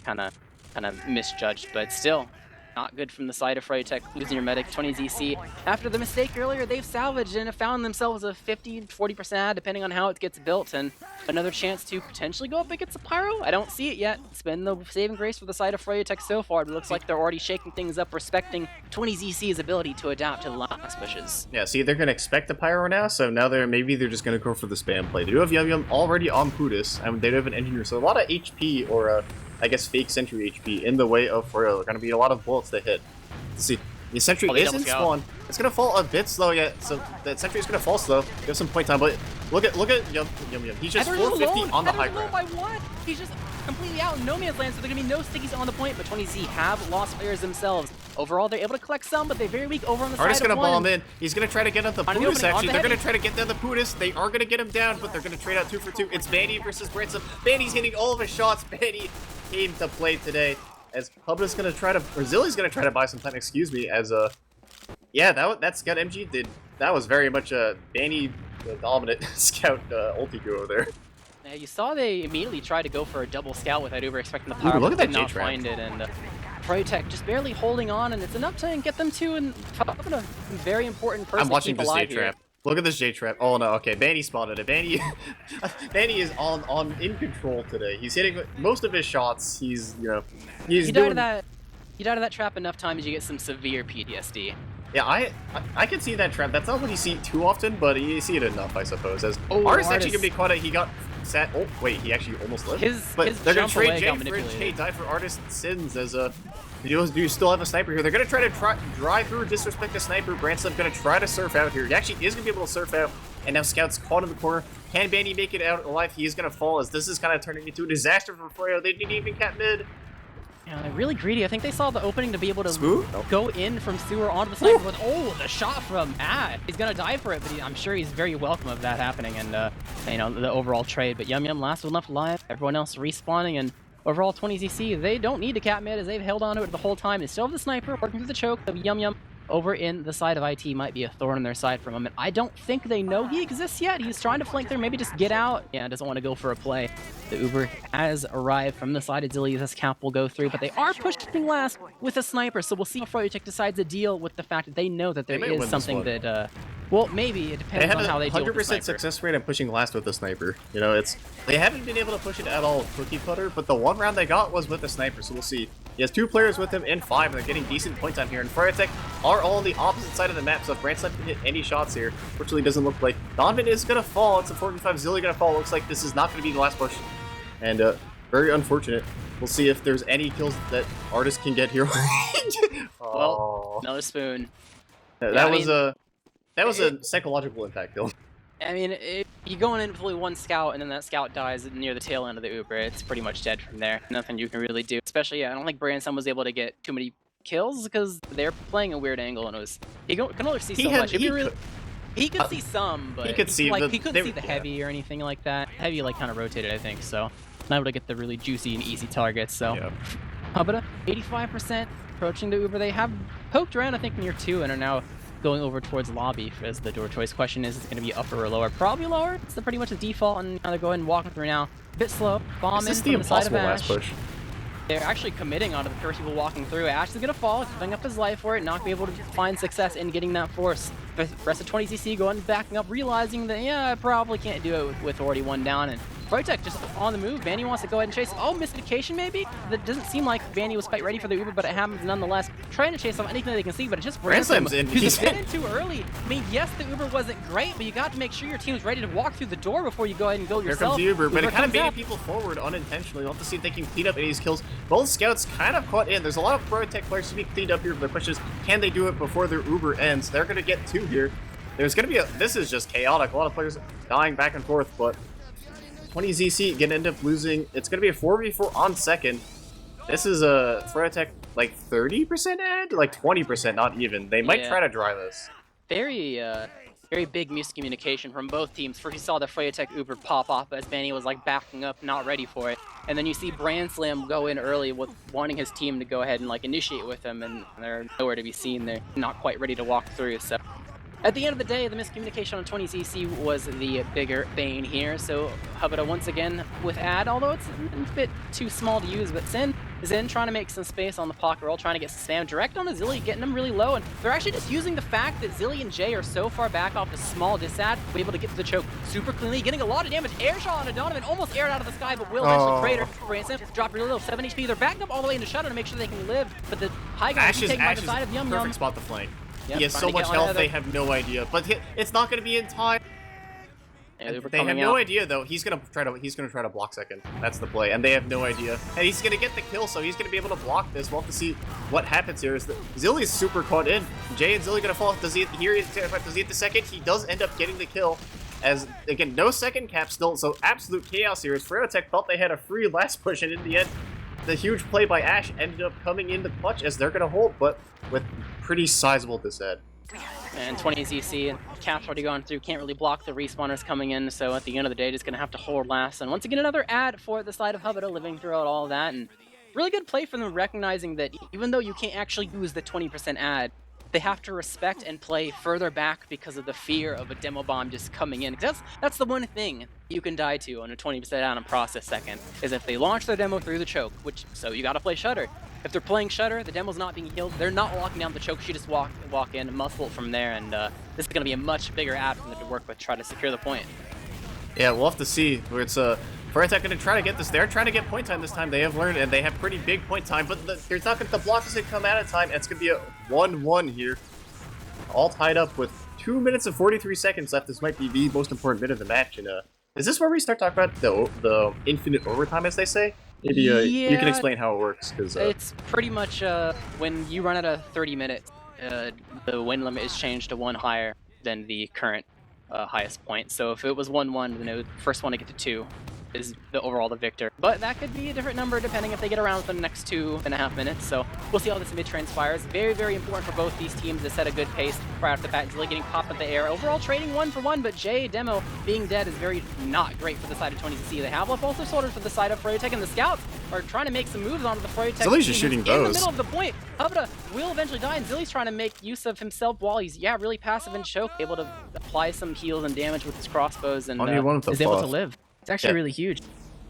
kind of misjudged, but still. Not good from the side of Froyotech, losing your medic, 20 ZC. After the mistake earlier, they've salvaged and have found themselves a 50-40% ad, depending on how it gets built, and another chance to potentially go up against a Pyro. I don't see it yet. It's been the saving grace for the side of Froyotech so far, but it looks like they're already shaking things up, respecting 20 ZC's ability to adapt to the last pushes. Yeah, see, they're going to expect a Pyro now, so now maybe they're just going to go for the spam play. They do have Yum Yum already on Putis, and they do have an engineer, so a lot of HP, or I guess fake sentry HP, in the way of Froyo. There are going to be a lot of bullets to hit. Let's see, the sentry isn't spawn. It's going to fall a bit slow yet, so that sentry is going to fall slow. Give some point time, but look at Yum Yum. He's just 450 on the high ground. By 1. He's just completely out in no man's land, so there are going to be no stickies on the point, but 20Z have lost players themselves. Overall, they're able to collect some, but they're very weak over on the side of 1. Artist's going to bomb in. He's going to try to get on the Putis, actually. They're going to try to get down the Putis. They are going to get him down, but they're going to trade out 2 for 2. It's Bandy versus Branson. Bandy's hitting all of his shots. Bandy came to play today. As Hubba's going to try to, or Zilly's going to try to buy some time, excuse me, as, yeah, that Scout MG did, that was very much a Bandy dominant Scout ulti go over there. Yeah, you saw they immediately tried to go for a double scout without Uber expecting the power, look at but that did not J-trap. find it, and Froyotech just barely holding on, and it's enough to get them to a very important person I'm watching to keep this alive J-trap. here. Look at this J-trap. Oh no, okay, Bandy spotted it. Bandy is in control today. He's hitting most of his shots. He's, He died of that trap enough times you get some severe PTSD. Yeah, I can see that trap. That's not what you see too often, but you see it enough, I suppose. As Artist actually gonna be caught out. He got sat. Oh wait, he actually almost lived. But they're gonna trade Jay for Jay. Die for Artist sins as you still have a sniper here. They're gonna try to drive through, disrespect the sniper. Branson gonna try to surf out here. He actually is gonna be able to surf out. And now Scout's caught in the corner. Can Bandy make it out alive? He is gonna fall as this is kind of turning into a disaster for Froyo. They didn't even cap mid. Yeah, they're really greedy. I think they saw the opening to be able to Smooth? go in from sewer onto the sniper with, the shot from Matt. He's gonna die for it, but I'm sure he's very welcome of that happening and the overall trade. But Yum Yum last one left alive. Everyone else respawning, and overall 20 ZC, they don't need to cap mid as they've held on to it the whole time. They still have the sniper working through the choke. The Yum Yum over in the side of IT might be a thorn in their side for a moment. I don't think they know he exists yet. He's trying to flank there, maybe just get out. Yeah, doesn't want to go for a play. The Uber has arrived from the side of Zilly. This cap will go through, but they are pushing last with a sniper, so we'll see if Froyotech decides to deal with the fact that they know that there is something that, well, maybe it depends on how they deal with the sniper. 100% success rate on pushing last with the sniper. They haven't been able to push it at all cookie cutter, but the one round they got was with the sniper, so we'll see. He has 2 players with him in 5, and they're getting decent point time here. And Froyotech are all on the opposite side of the map, so if Branson can hit any shots here, fortunately doesn't look like Donovan is going to fall. It's a 45 Zilly going to fall. Looks like this is not going to be the last push. And Very unfortunate. We'll see if there's any kills that Artist can get here. Well, Oh. another spoon. That Yeah, I was mean, a psychological impact kill. I mean, if you're going in with only one scout and then that scout dies near the tail end of the Uber, it's pretty much dead from there. Nothing you can really do. Especially, I don't think Branson was able to get too many kills because they're playing a weird angle and it was can only see so much. He could see some, but he could see he couldn't see the heavy or anything like that. Heavy kind of rotated, I think, so not able to get the really juicy and easy targets. So, Hubba, 85% approaching the Uber. They have poked around, I think, near 2 and are now going over towards lobby as the door choice. Question is it going to be upper or lower? Probably lower. It's pretty much the default, and now they're going walking through now. A bit slow. Bomb in from the side of Ash. Push? They're actually committing onto the first people walking through. Ash is going to fall, giving up his life for it, not be able to find success in getting that force. The rest of 20cc going backing up, realizing that, yeah, I probably can't do it with already one down. And Froyotech just on the move. Vanny wants to go ahead and chase. Oh, miscommunication maybe? That doesn't seem like Vanny was quite ready for the Uber, but it happens nonetheless. Trying to chase off anything they can see, but it just Ransom's in. He's in too early. I mean, yes, the Uber wasn't great, but you got to make sure your team's ready to walk through the door before you go ahead and go yourself. Here comes the Uber, but it kind of baited people forward unintentionally. We'll have to see if they can clean up any of these kills. Both scouts kind of caught in. There's a lot of Froyotech players to be cleaned up here, but the question is, can they do it before their Uber ends? They're going to get 2 here. There's going to be this is just chaotic. A lot of players dying back and forth, but 20ZC gonna end up losing. It's gonna be a 4v4 on second. This is a Froyotech like 30% ad, like 20%, not even. They might try to dry this. Very big miscommunication from both teams. First, you saw the Froyotech Uber pop off as Manny was like backing up, not ready for it, and then you see Brandslam go in early with wanting his team to go ahead and like initiate with him, and they're nowhere to be seen. They're not quite ready to walk through. So. At the end of the day, the miscommunication on 20cc was the bigger bane here, so Hubba once again with ad, although it's a bit too small to use, but Sin is in trying to make some space on the pocket roll, trying to get some spam direct on the Zilly, getting them really low, and they're actually just using the fact that Zilly and Jay are so far back off the small disad, we're able to get to the choke super cleanly, getting a lot of damage. Air shot on Donovan, almost aired out of the sky, but will eventually crater. Branson drop really low, 7 HP. They're backing up all the way into Shutter to make sure they can live, but the high guy is taken by the side of Yum Yum. Perfect spot to flank. Yep, he has so much health, they have no idea. But it's not going to be in time. Yeah, they have no idea though. He's gonna try to block second. That's the play, and they have no idea. And he's gonna get the kill, so he's gonna be able to block this. We'll have to see what happens here. Zilly's super caught in. Jay and Zilly gonna fall. Does he get the second? He does end up getting the kill. As again, no second cap still, so absolute chaos here. As Froyotech thought they had a free last push, and in the end, the huge play by Ash ended up coming into clutch as they're gonna hold, but with pretty sizable disad. And 20ZC and Cap's already gone through, can't really block the respawners coming in, so at the end of the day, just gonna have to hold last. And once again, another ad for the side of Hubba living throughout all of that, and really good play from them recognizing that even though you can't actually use the 20% ad, they have to respect and play further back because of the fear of a demo bomb just coming in. That's the one thing you can die to on a 20% ad on process second, is if they launch their demo through the choke, so you gotta play Shutter. If they're playing Shutter, the demo's not being healed, they're not locking down the choke, she just walk in and muscle it from there, and this is gonna be a much bigger ad for them to work with, try to secure the point. Yeah, we'll have to see where it's Froyotech gonna try to get this. They're trying to get point time this time. They have learned, and they have pretty big point time, but they're not gonna, the block doesn't come out of time, and it's gonna be a 1-1 here. All tied up with 2 minutes and 43 seconds left. This might be the most important bit of the match, and is this where we start talking about the infinite overtime, as they say? Maybe you can explain how it works, because it's pretty much when you run at a 30 minutes, the win limit is changed to 1 higher than the current highest point. So if it was 1-1, then it would first one to get to 2 is the victor. But that could be a different number depending if they get around within the next 2.5 minutes. So we'll see how this mid transpires. Very, very important for both these teams to set a good pace right off the bat. Zilly getting popped at the air. Overall trading 1 for 1, but Jay Demo being dead is very not great for the side of 20cc. They have left also sorted for the side of Froyotech, and the scouts are trying to make some moves onto the Froyotech. Zilly's just shooting bows. In the middle of the point. Hubba will eventually die, and Zilly's trying to make use of himself while he's really passive and choke, able to apply some heals and damage with his crossbows, and is able to live. It's actually really huge.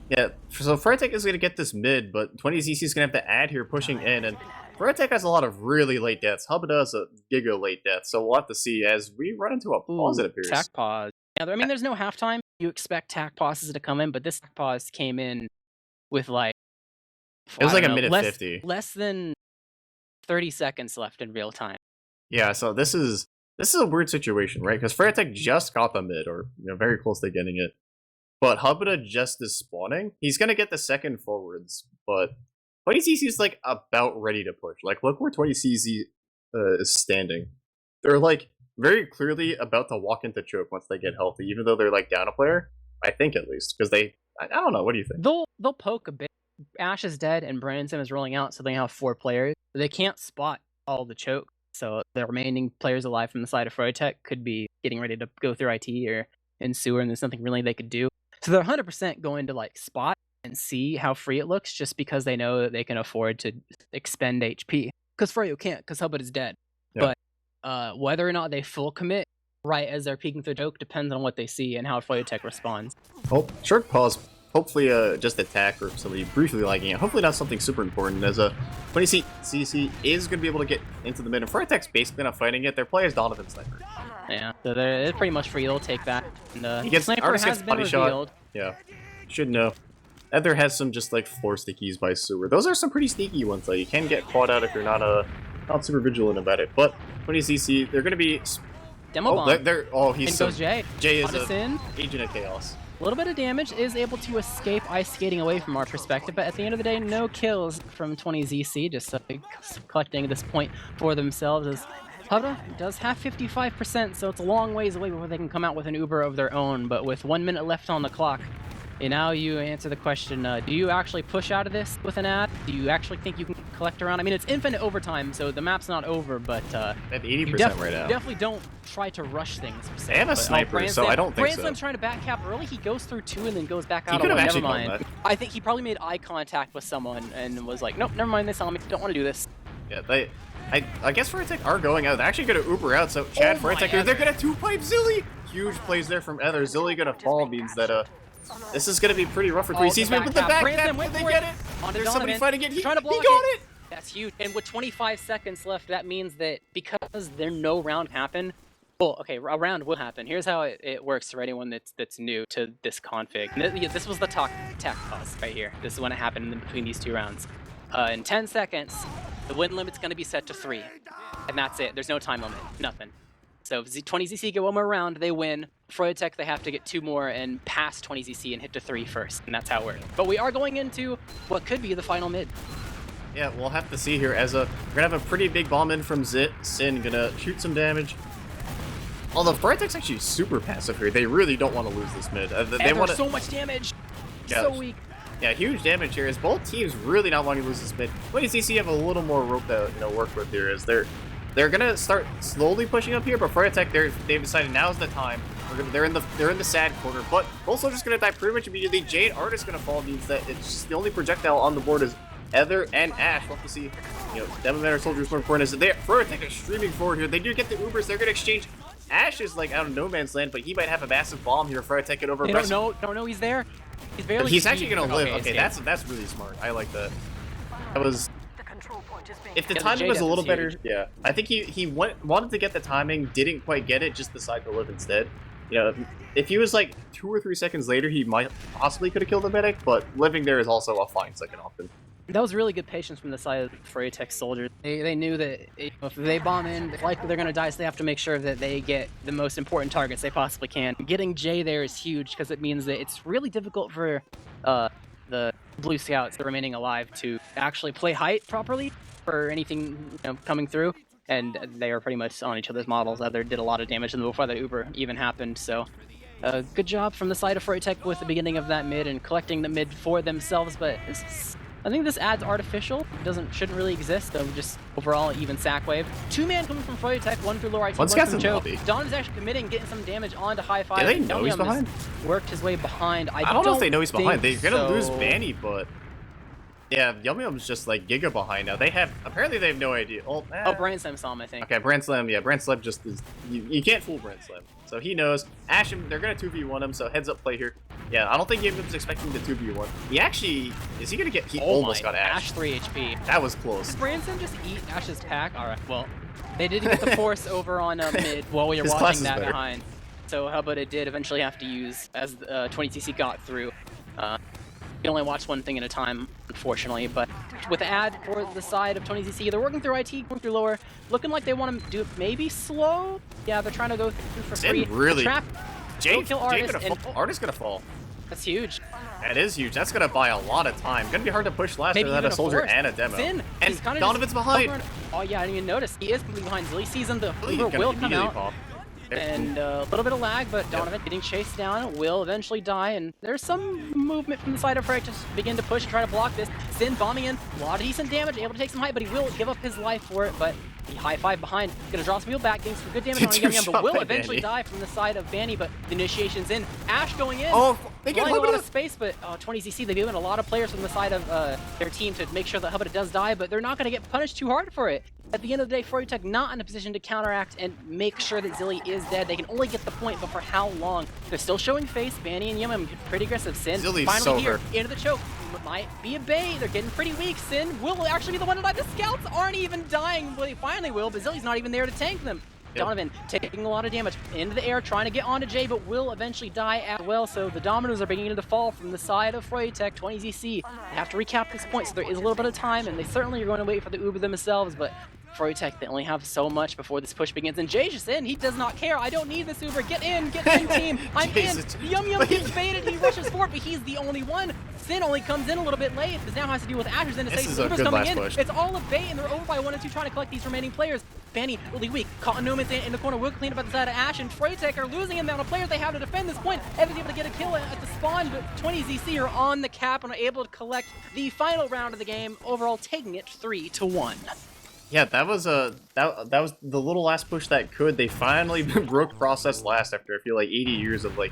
Yeah, so Froyotech is going to get this mid, but 20ZC is going to have to add here pushing in, and Froyotech has a lot of really late deaths. Hubba does a giga late death, so we'll have to see as we run into a pause, it appears. Tac pause. Yeah, I mean, there's no halftime. You expect tac pauses to come in, but this tac pause came in with like... It was like a minute 50. Less than 30 seconds left in real time. Yeah, so this is a weird situation, right? Because Froyotech just got the mid, or very close to getting it. but Hubba just is spawning. He's gonna get the second forwards, but 20cc is like about ready to push. Like, look where 20cc is standing. They're like very clearly about to walk into choke once they get healthy, even though they're like down a player. I think at least because I don't know. What do you think? They'll poke a bit. Ash is dead and Branson is rolling out, so they have 4 players. They can't spot all the choke, so the remaining players alive from the side of Froyotech could be getting ready to go through IT or in sewer, and there's nothing really they could do. So they're 100% going to like spot and see how free it looks, just because they know that they can afford to expend HP. Because Froyo can't, because Hubbard is dead. Yeah. But whether or not they full commit right as they're peeking through choke depends on what they see and how Froyotech responds. Oh, short pause. Hopefully, just attack or somebody briefly lagging it. Hopefully, not something super important. As a 20cc is going to be able to get into the mid, and Froyotech's basically not fighting it. Their player is Donovan Sniper. Yeah, so they're pretty much free. They'll take that. And, he gets Sniper has been revealed. Shot. Yeah, should know. Ether has some just like 4 stickies by sewer. Those are some pretty sneaky ones though. You can get caught out if you're not super vigilant about it. But 20cc, they're going to be demo bomb. He's so goes Jay. Jay is an agent of chaos. A little bit of damage, is able to escape ice skating away from our perspective, but at the end of the day, no kills from 20ZC, just collecting this point for themselves, as Hubba does have 55%, so it's a long ways away before they can come out with an Uber of their own, but with 1 minute left on the clock, and now you answer the question, do you actually push out of this with an ad? Do you actually think you can collect around? I mean, it's infinite overtime, so the map's not over, but at 80% right now. You definitely don't try to rush things. They have a sniper, so I don't think so. Branson's trying to back cap early. He goes through 2 and then goes back out. He could have actually done that. I think he probably made eye contact with someone and was like, nope, never mind, they saw me. Don't want to do this. Yeah, I guess Froyotech are going out. They're actually going to Uber out, so Chad Froyotech, they're going to 2-pipe Zilly! Huge plays there from Ether. Zilly going to fall means that, this is going to be pretty rough for 20cc, but the back cap, they get it! There's somebody fighting it, he got it! That's huge, and with 25 seconds left, that means that because there no round happened, well, okay, a round will happen. Here's how it works for anyone that's new to this config. This was the attack pause right here. This is when it happened in between these 2 rounds. In 10 seconds, the win limit's going to be set to 3, and that's it. There's no time limit, nothing. So if 20ZC get 1 more round, they win. Froyotech, they have to get 2 more and pass 20ZC and hit to 3 first, and that's how it works. But we are going into what could be the final mid. Yeah, we'll have to see here. We're gonna have a pretty big bomb in from Sin, gonna shoot some damage. Although Froyotech's actually super passive here. They really don't want to lose this mid. They want so much damage. Yeah, so weak. Yeah, huge damage here. As both teams really not wanting to lose this mid. 20ZC have a little more rope to work with here. As they're gonna start slowly pushing up here, but Froyotech they've decided now's the time. They're in the sad corner, but both soldiers gonna die pretty much immediately. Jade Art is gonna fall, means that it's just the only projectile on the board is Ether and Ash. We'll have to see, Devon Matter Soldiers more important. Is Froyotech is streaming forward here. They do get the Ubers. They're gonna exchange. Ash is like out of no man's land, but he might have a massive bomb here. Froyotech it over. They don't know he's there. He's barely. But he's actually gonna live. Okay, that's really smart. I like that. That was. If the timing was a little better, yeah. I think he wanted to get the timing, didn't quite get it, just decided to live instead. If he was like 2 or 3 seconds later, he might possibly could have killed the medic, but living there is also a fine second option. That was really good patience from the side of the Froyotech soldiers. They knew that if they bomb in, likely they're going to die, so they have to make sure that they get the most important targets they possibly can. Getting Jay there is huge, because it means that it's really difficult for the Blue Scouts, the remaining alive, to actually play height properly for anything coming through. And they are pretty much on each other's models. Other did a lot of damage before that Uber even happened, so good job from the side of Froyotech with the beginning of that mid and collecting the mid for themselves, but I think this ad's artificial. Shouldn't really exist. So just overall even sack wave. 2-man coming from Froyotech, 1 through lower IT, 1 from Joe. Don is actually committing, getting some damage onto high 5. Do they know he's behind? Worked his way behind. I don't know if they know he's behind. They're gonna lose Banny, but yeah, Yum Yum's just like Giga behind now. Apparently they have no idea. Oh, Brand Slam saw him, I think. Okay, Brand Slam, yeah, Brand Slam just is, you can't fool Brand Slam. So he knows. Ash, they're gonna 2v1 him, so heads up play here. Yeah, I don't think Yum Yum's expecting the 2v1. Is he gonna get, he almost got Ash. Ash 3 HP. That was close. Did Branson just eat Ash's pack? Alright, well, they did get the force over on mid while we were watching that behind. So how about it did eventually have to use, as 20cc got through. You can only watch one thing at a time, unfortunately, but with the ad for the side of 20cc, they're working through IT, going through lower, looking like they want to do it maybe slow. Yeah, they're trying to go through for free. Really? Trap. Jay kill Artist. Artist gonna fall. That's huge. That is huge. That's gonna buy a lot of time. Gonna be hard to push last Maybe without even a a soldier force. and a demo. Sin, And he's kind of Donovan's behind. Oh yeah, I didn't even notice. He is completely behind. Zilly sees him. The He's Uber gonna will come immediately out. pop. And a little bit of lag, but Donovan getting chased down will eventually die, and there's some movement from the side of Frey to begin to push and try to block this. Sin bombing in, a lot of decent damage, able to take some height, but he will give up his life for it, but the high five behind, gonna draw some wheel back, getting some good damage on Yum Yum, but will eventually die from the side of Banny, but the initiation's in. Ash going in, Oh, they get a lot of Hubba. space, but 20ZC, they've given a lot of players from the side of their team to make sure that Hubba does die, but they're not gonna get punished too hard for it. At the end of the day, Froyotech not in a position to counteract and make sure that Zilly is dead. They can only get the point, but for how long? They're still showing face. Banny and Yum Yum pretty aggressive. Sin Zilly's finally so here, hurt. into the choke. Might be a bait. They're getting pretty weak. Sin will actually be the one to die. The scouts aren't even dying. Well, they finally will, but Zilly's not even there to tank them. Yep. Donovan taking a lot of damage into the air, trying to get onto Jay, but will eventually die as well. So the dominoes are beginning to fall from the side of Froyotech. 20ZC, they have to recap this point, so there is a little bit of time, and they certainly are going to wait for the Uber themselves, but Froyotech, they only have so much before this push begins, and Jay's just in. He does not care. I don't need this Uber. Get in, team. I'm in. Yum Yum gets baited. He rushes for it, but he's the only one. Sin only comes in a little bit late, because now has to deal with Asher's in to say Uber's coming in. Push. It's all a bait, and they're over by 1 and 2 trying to collect these remaining players. Banny really weak. Caught Noman's in the corner. Will clean up at the side of Ash, and Froyotech are losing the amount of players they have to defend this point. Evan's able to get a kill at the spawn, but 20ZC are on the cap and are able to collect the final round of the game, overall taking it 3-1. Yeah, that was that was the little last push that could. They finally broke process last after I feel like 80 years of like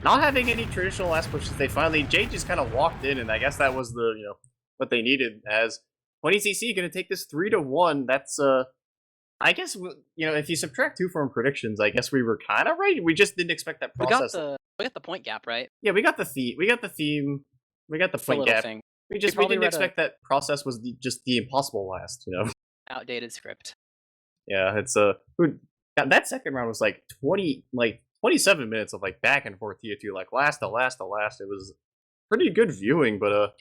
not having any traditional last pushes. They finally Jay just kind of walked in, and I guess that was the what they needed. As 20CC gonna take this 3-1. That's I guess if you subtract 2 from predictions, I guess we were kind of right. We just didn't expect that process. We got the point gap right. Yeah, we got the theme. We got the theme. We got the point gap. Thing. We didn't expect that process was just the impossible last. Outdated script. Yeah, it's that second round was like 27 minutes of like back and forth TF2, like last to last to last. It was pretty good viewing, but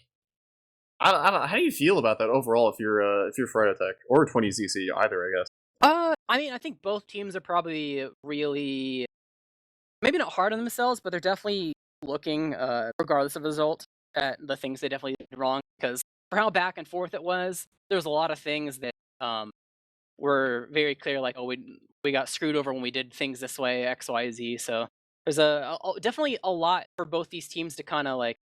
I don't how do you feel about that overall if you're Froyotech or 20ZC either, I guess. I mean, I think both teams are probably really maybe not hard on themselves, but they're definitely looking, regardless of the result, at the things they definitely did wrong, because for how back and forth it was, there's a lot of things that were very clear, like, oh, we got screwed over when we did things this way, X, Y, Z. So there's definitely a lot for both these teams to kind of like,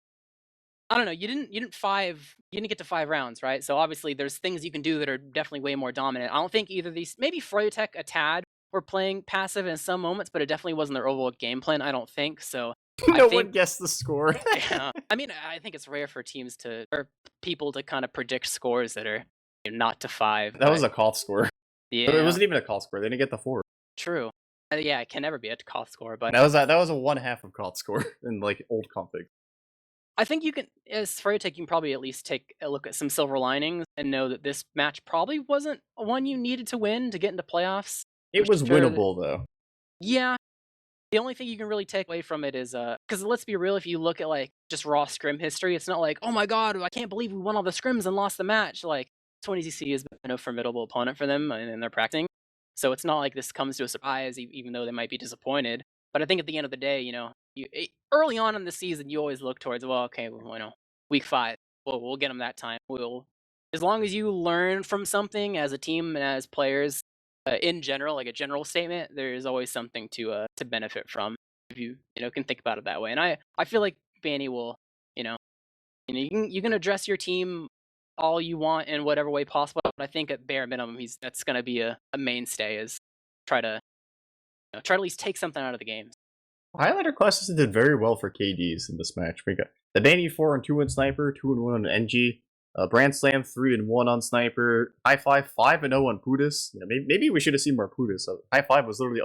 I don't know, you didn't get to 5 rounds, right? So obviously there's things you can do that are definitely way more dominant. I don't think either of these, maybe Froyotech a tad were playing passive in some moments, but it definitely wasn't their overall game plan, I don't think. So no one guessed the score. Yeah, I mean, I think it's rare for people to kind of predict scores that are not to 5. That was a cough score. Yeah, it wasn't even a cough score. They didn't get the 4. True. Yeah, it can never be a cough score, but that was a 1/2 of cough score in like old config. I think you can, as Froyotech, you can probably at least take a look at some silver linings and know that this match probably wasn't one you needed to win to get into playoffs. It was winnable though. Yeah. The only thing you can really take away from it is, because let's be real, if you look at like just raw scrim history, it's not like, oh my god, I can't believe we won all the scrims and lost the match. Like 20ZC has been a formidable opponent for them and they're practicing, so it's not like this comes to a surprise, even though they might be disappointed. But I think at the end of the day, early on in the season, you always look towards, well, okay, week 5, we'll get them that time. As long as you learn from something as a team and as players. In general, like a general statement, there's always something to benefit from if you can think about it that way. And I feel like Banny will, you can address your team all you want in whatever way possible. But I think at bare minimum, that's going to be a mainstay, is try to at least take something out of the games. Highlighter classes did very well for KDs in this match. We got the Banny 4-2 on Sniper, 2-1 on NG. Brand Slam 3-1 on Sniper. High Five 5-0 on Putis. Yeah, maybe we should have seen more Putis. High Five was literally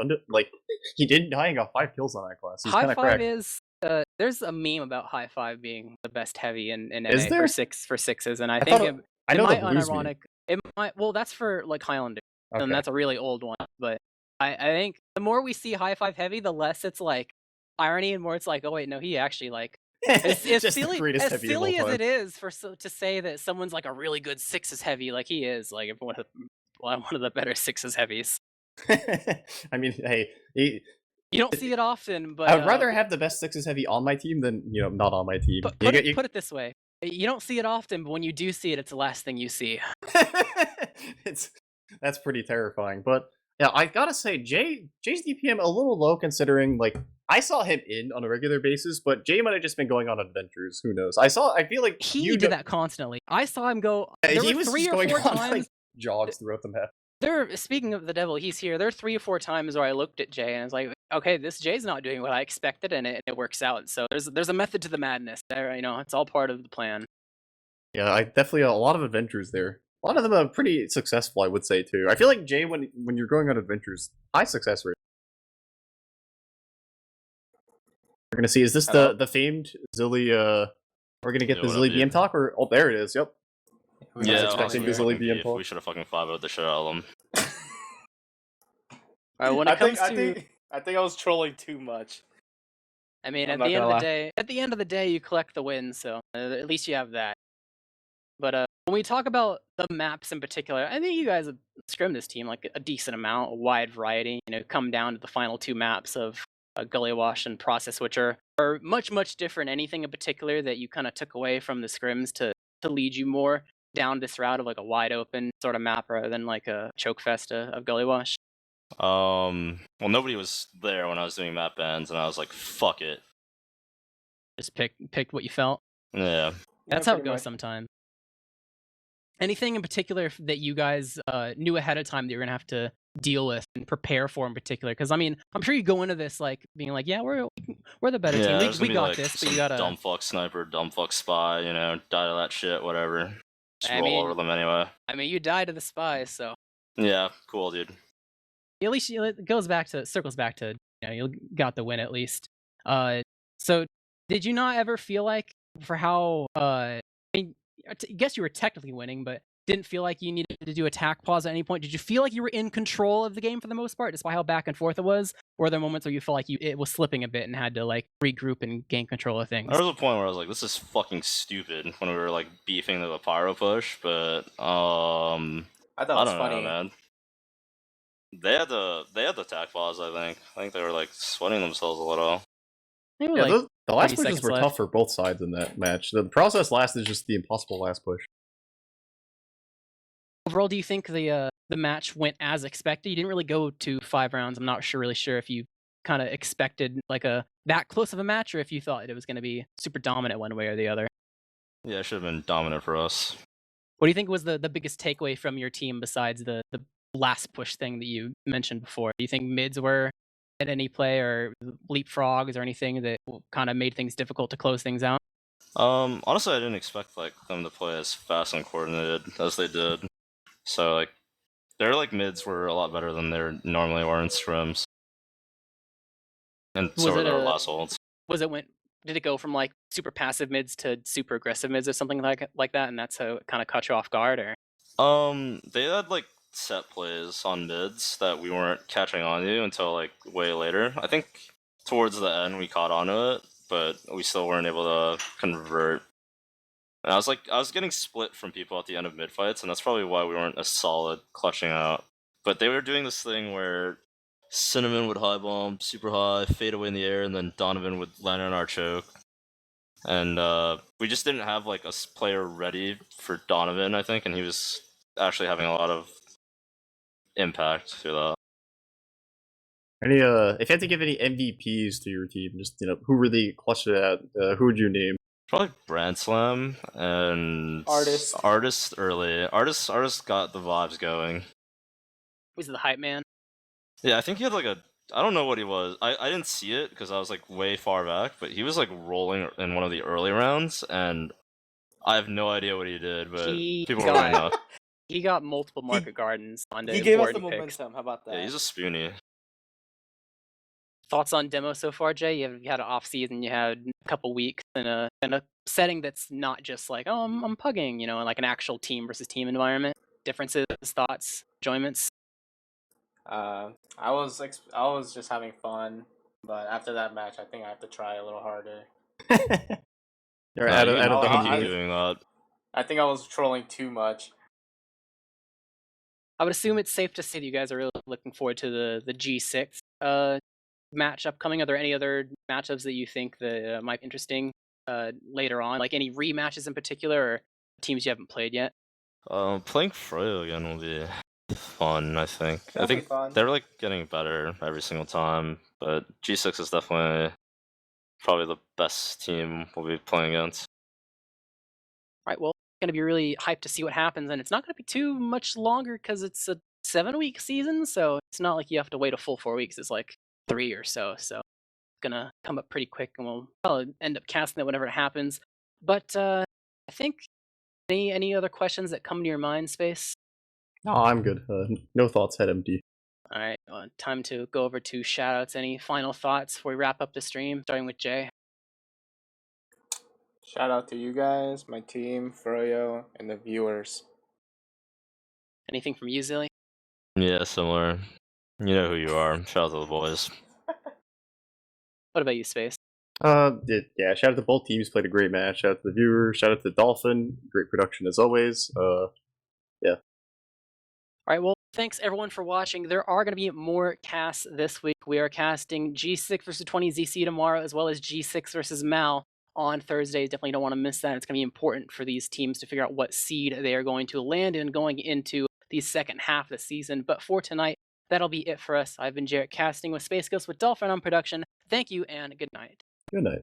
he didn't die and got 5 kills on that class. He's High Five cracked. is there's a meme about High Five being the best heavy in NA for sixes, and I think it might unironic. It might, well, that's for like Highlander, and that's a really old one. But I think the more we see High Five heavy, the less it's like irony, and more it's like, oh wait, no, he actually like. As silly as it is to say that someone's like a really good 6s heavy, like he is, like one of the better 6s heavies. I mean, hey, You don't see it often, but I would rather have the best sixes heavy on my team than not on my team. put it this way: you don't see it often, but when you do see it, it's the last thing you see. it's that's pretty terrifying. But yeah, I gotta say, Jay's DPM a little low considering like I saw him in on a regular basis, but Jay might have just been going on adventures. Who knows? I feel like He did that constantly. I saw him go. There he were was 3 just or going 4 on times. like jogs throughout the map. Speaking of the devil, he's here. There are 3 or 4 times where I looked at Jay and I was like, okay, this Jay's not doing what I expected, and it works out. So there's a method to the madness. There, it's all part of the plan. Yeah, I definitely a lot of adventures there. A lot of them are pretty successful, I would say too. I feel like Jay, when you're going on adventures, high success rate. We're gonna see. Is this the famed Zilly? We're gonna get the Zilly BM talk, or oh, there it is. Yep. Yeah, expecting the Zilly BM talk. We should have fucking 5-0'd the shit out of them. All right, when it comes to, I think I was trolling too much. I mean, I'm at the not end of the day, you collect the wins, so at least you have that. But when we talk about the maps in particular, I think you guys have scrimmed this team like a decent amount, a wide variety. Come down to the final 2 maps of Gully Wash and Process, which are much different. Anything in particular that you kind of took away from the scrims to lead you more down this route of like a wide open sort of map rather than like a choke fest of Gully Wash? Well, nobody was there when I was doing map bans, and I was like, fuck it. Just picked what you felt. Yeah. That's how it goes sometimes. Anything in particular that you guys knew ahead of time that you're gonna have to deal with and prepare for in particular? Because I mean, I'm sure you go into this like being like, yeah, we're the better team. We got like this, but you gotta dumb fuck sniper, dumb fuck spy, die to that shit, whatever. Just roll over them anyway. I mean, you die to the spy, so yeah, cool, dude. at least it circles back to you got the win at least. So did you not ever feel like for how I guess you were technically winning, but didn't feel like you needed to do attack pause at any point? Did you feel like you were in control of the game for the most part, despite how back and forth it was? Or were there moments where you felt like it was slipping a bit and had to like regroup and gain control of things? There was a point where I was like, this is fucking stupid when we were like beefing the pyro push, but I thought it was funny. know, man. They had the attack pause, I think. I think they were like sweating themselves a little. Yeah, the last pushes were tough for both sides in that match. The process last is just the impossible last push. Overall, do you think the match went as expected? You didn't really go to 5 rounds. I'm not really sure if you kind of expected like that close of a match, or if you thought it was going to be super dominant one way or the other. Yeah, it should have been dominant for us. What do you think was the biggest takeaway from your team besides the last push thing that you mentioned before? Do you think mids were at any play, or leapfrogs, or anything that kind of made things difficult to close things out? Honestly, I didn't expect like them to play as fast and coordinated as they did. So like their like mids were a lot better than they normally were in scrims. And so were their last holds. Did it go from like super passive mids to super aggressive mids or something like that, and that's how it kind of caught you off guard? Or they had like set plays on mids that we weren't catching on to until like way later. I think towards the end we caught onto it, but we still weren't able to convert. And I was getting split from people at the end of mid fights, and that's probably why we weren't as solid clutching out. But they were doing this thing where Cinnamon would high bomb super high, fade away in the air, and then Donovan would land on our choke. And we just didn't have like a player ready for Donovan, I think, and he was actually having a lot of impact through that. Any if you had to give any MVPs to your team, just who really clutched it out, who would you name? Probably Brand Slam and Artist early. Artist got the vibes going. Was it the hype man? Yeah, I think he had like I don't know what he was. I didn't see it because I was like way far back, but he was like rolling in one of the early rounds, and I have no idea what he did, but people were really know. He got multiple market gardens on the He gave us the picks. momentum. How about that? Yeah, he's a spoonie. Thoughts on demo so far, Jay? You had an off season, you had a couple weeks in a setting that's not just like, oh, I'm pugging, like an actual team versus team environment. Differences, thoughts, enjoyments. I was just having fun, but after that match, I think I have to try a little harder. You're out of the doing that. I think I was trolling too much. I would assume it's safe to say that you guys are really looking forward to the G6 match upcoming? Are there any other matchups that you think that might be interesting later on? Like any rematches in particular, or teams you haven't played yet? Playing Froyo again will be fun, I think. I That'll be think fun. they're like getting better every single time, but G6 is definitely probably the best team we'll be playing against. Right. Well, it's going to be really hyped to see what happens, and it's not going to be too much longer because it's a 7-week season, so it's not like you have to wait a full 4 weeks. It's like 3 or so. So it's gonna come up pretty quick, and we'll probably end up casting it whenever it happens. But I think any other questions that come to your mind, Space? No, I'm good. No thoughts, head empty. All right, time to go over to shoutouts. Any final thoughts before we wrap up the stream? Starting with Jay. Shout out to you guys, my team, Froyo, and the viewers. Anything from you, Zilly? Yeah, similar. You know who you are. Shout out to the boys. What about you, Space? Yeah, shout out to both teams, played a great match. Shout out to the viewers, shout out to Dolphin, great production as always. Yeah. All right, well, thanks everyone for watching. There are going to be more casts this week. We are casting G6 versus 20ZC tomorrow, as well as G6 versus Mal on Thursday. Definitely don't want to miss that. It's going to be important for these teams to figure out what seed they are going to land in going into the second half of the season. But for tonight, that'll be it for us. I've been Jarrett casting with Space Ghost with Dolphin on production. Thank you and good night. Good night.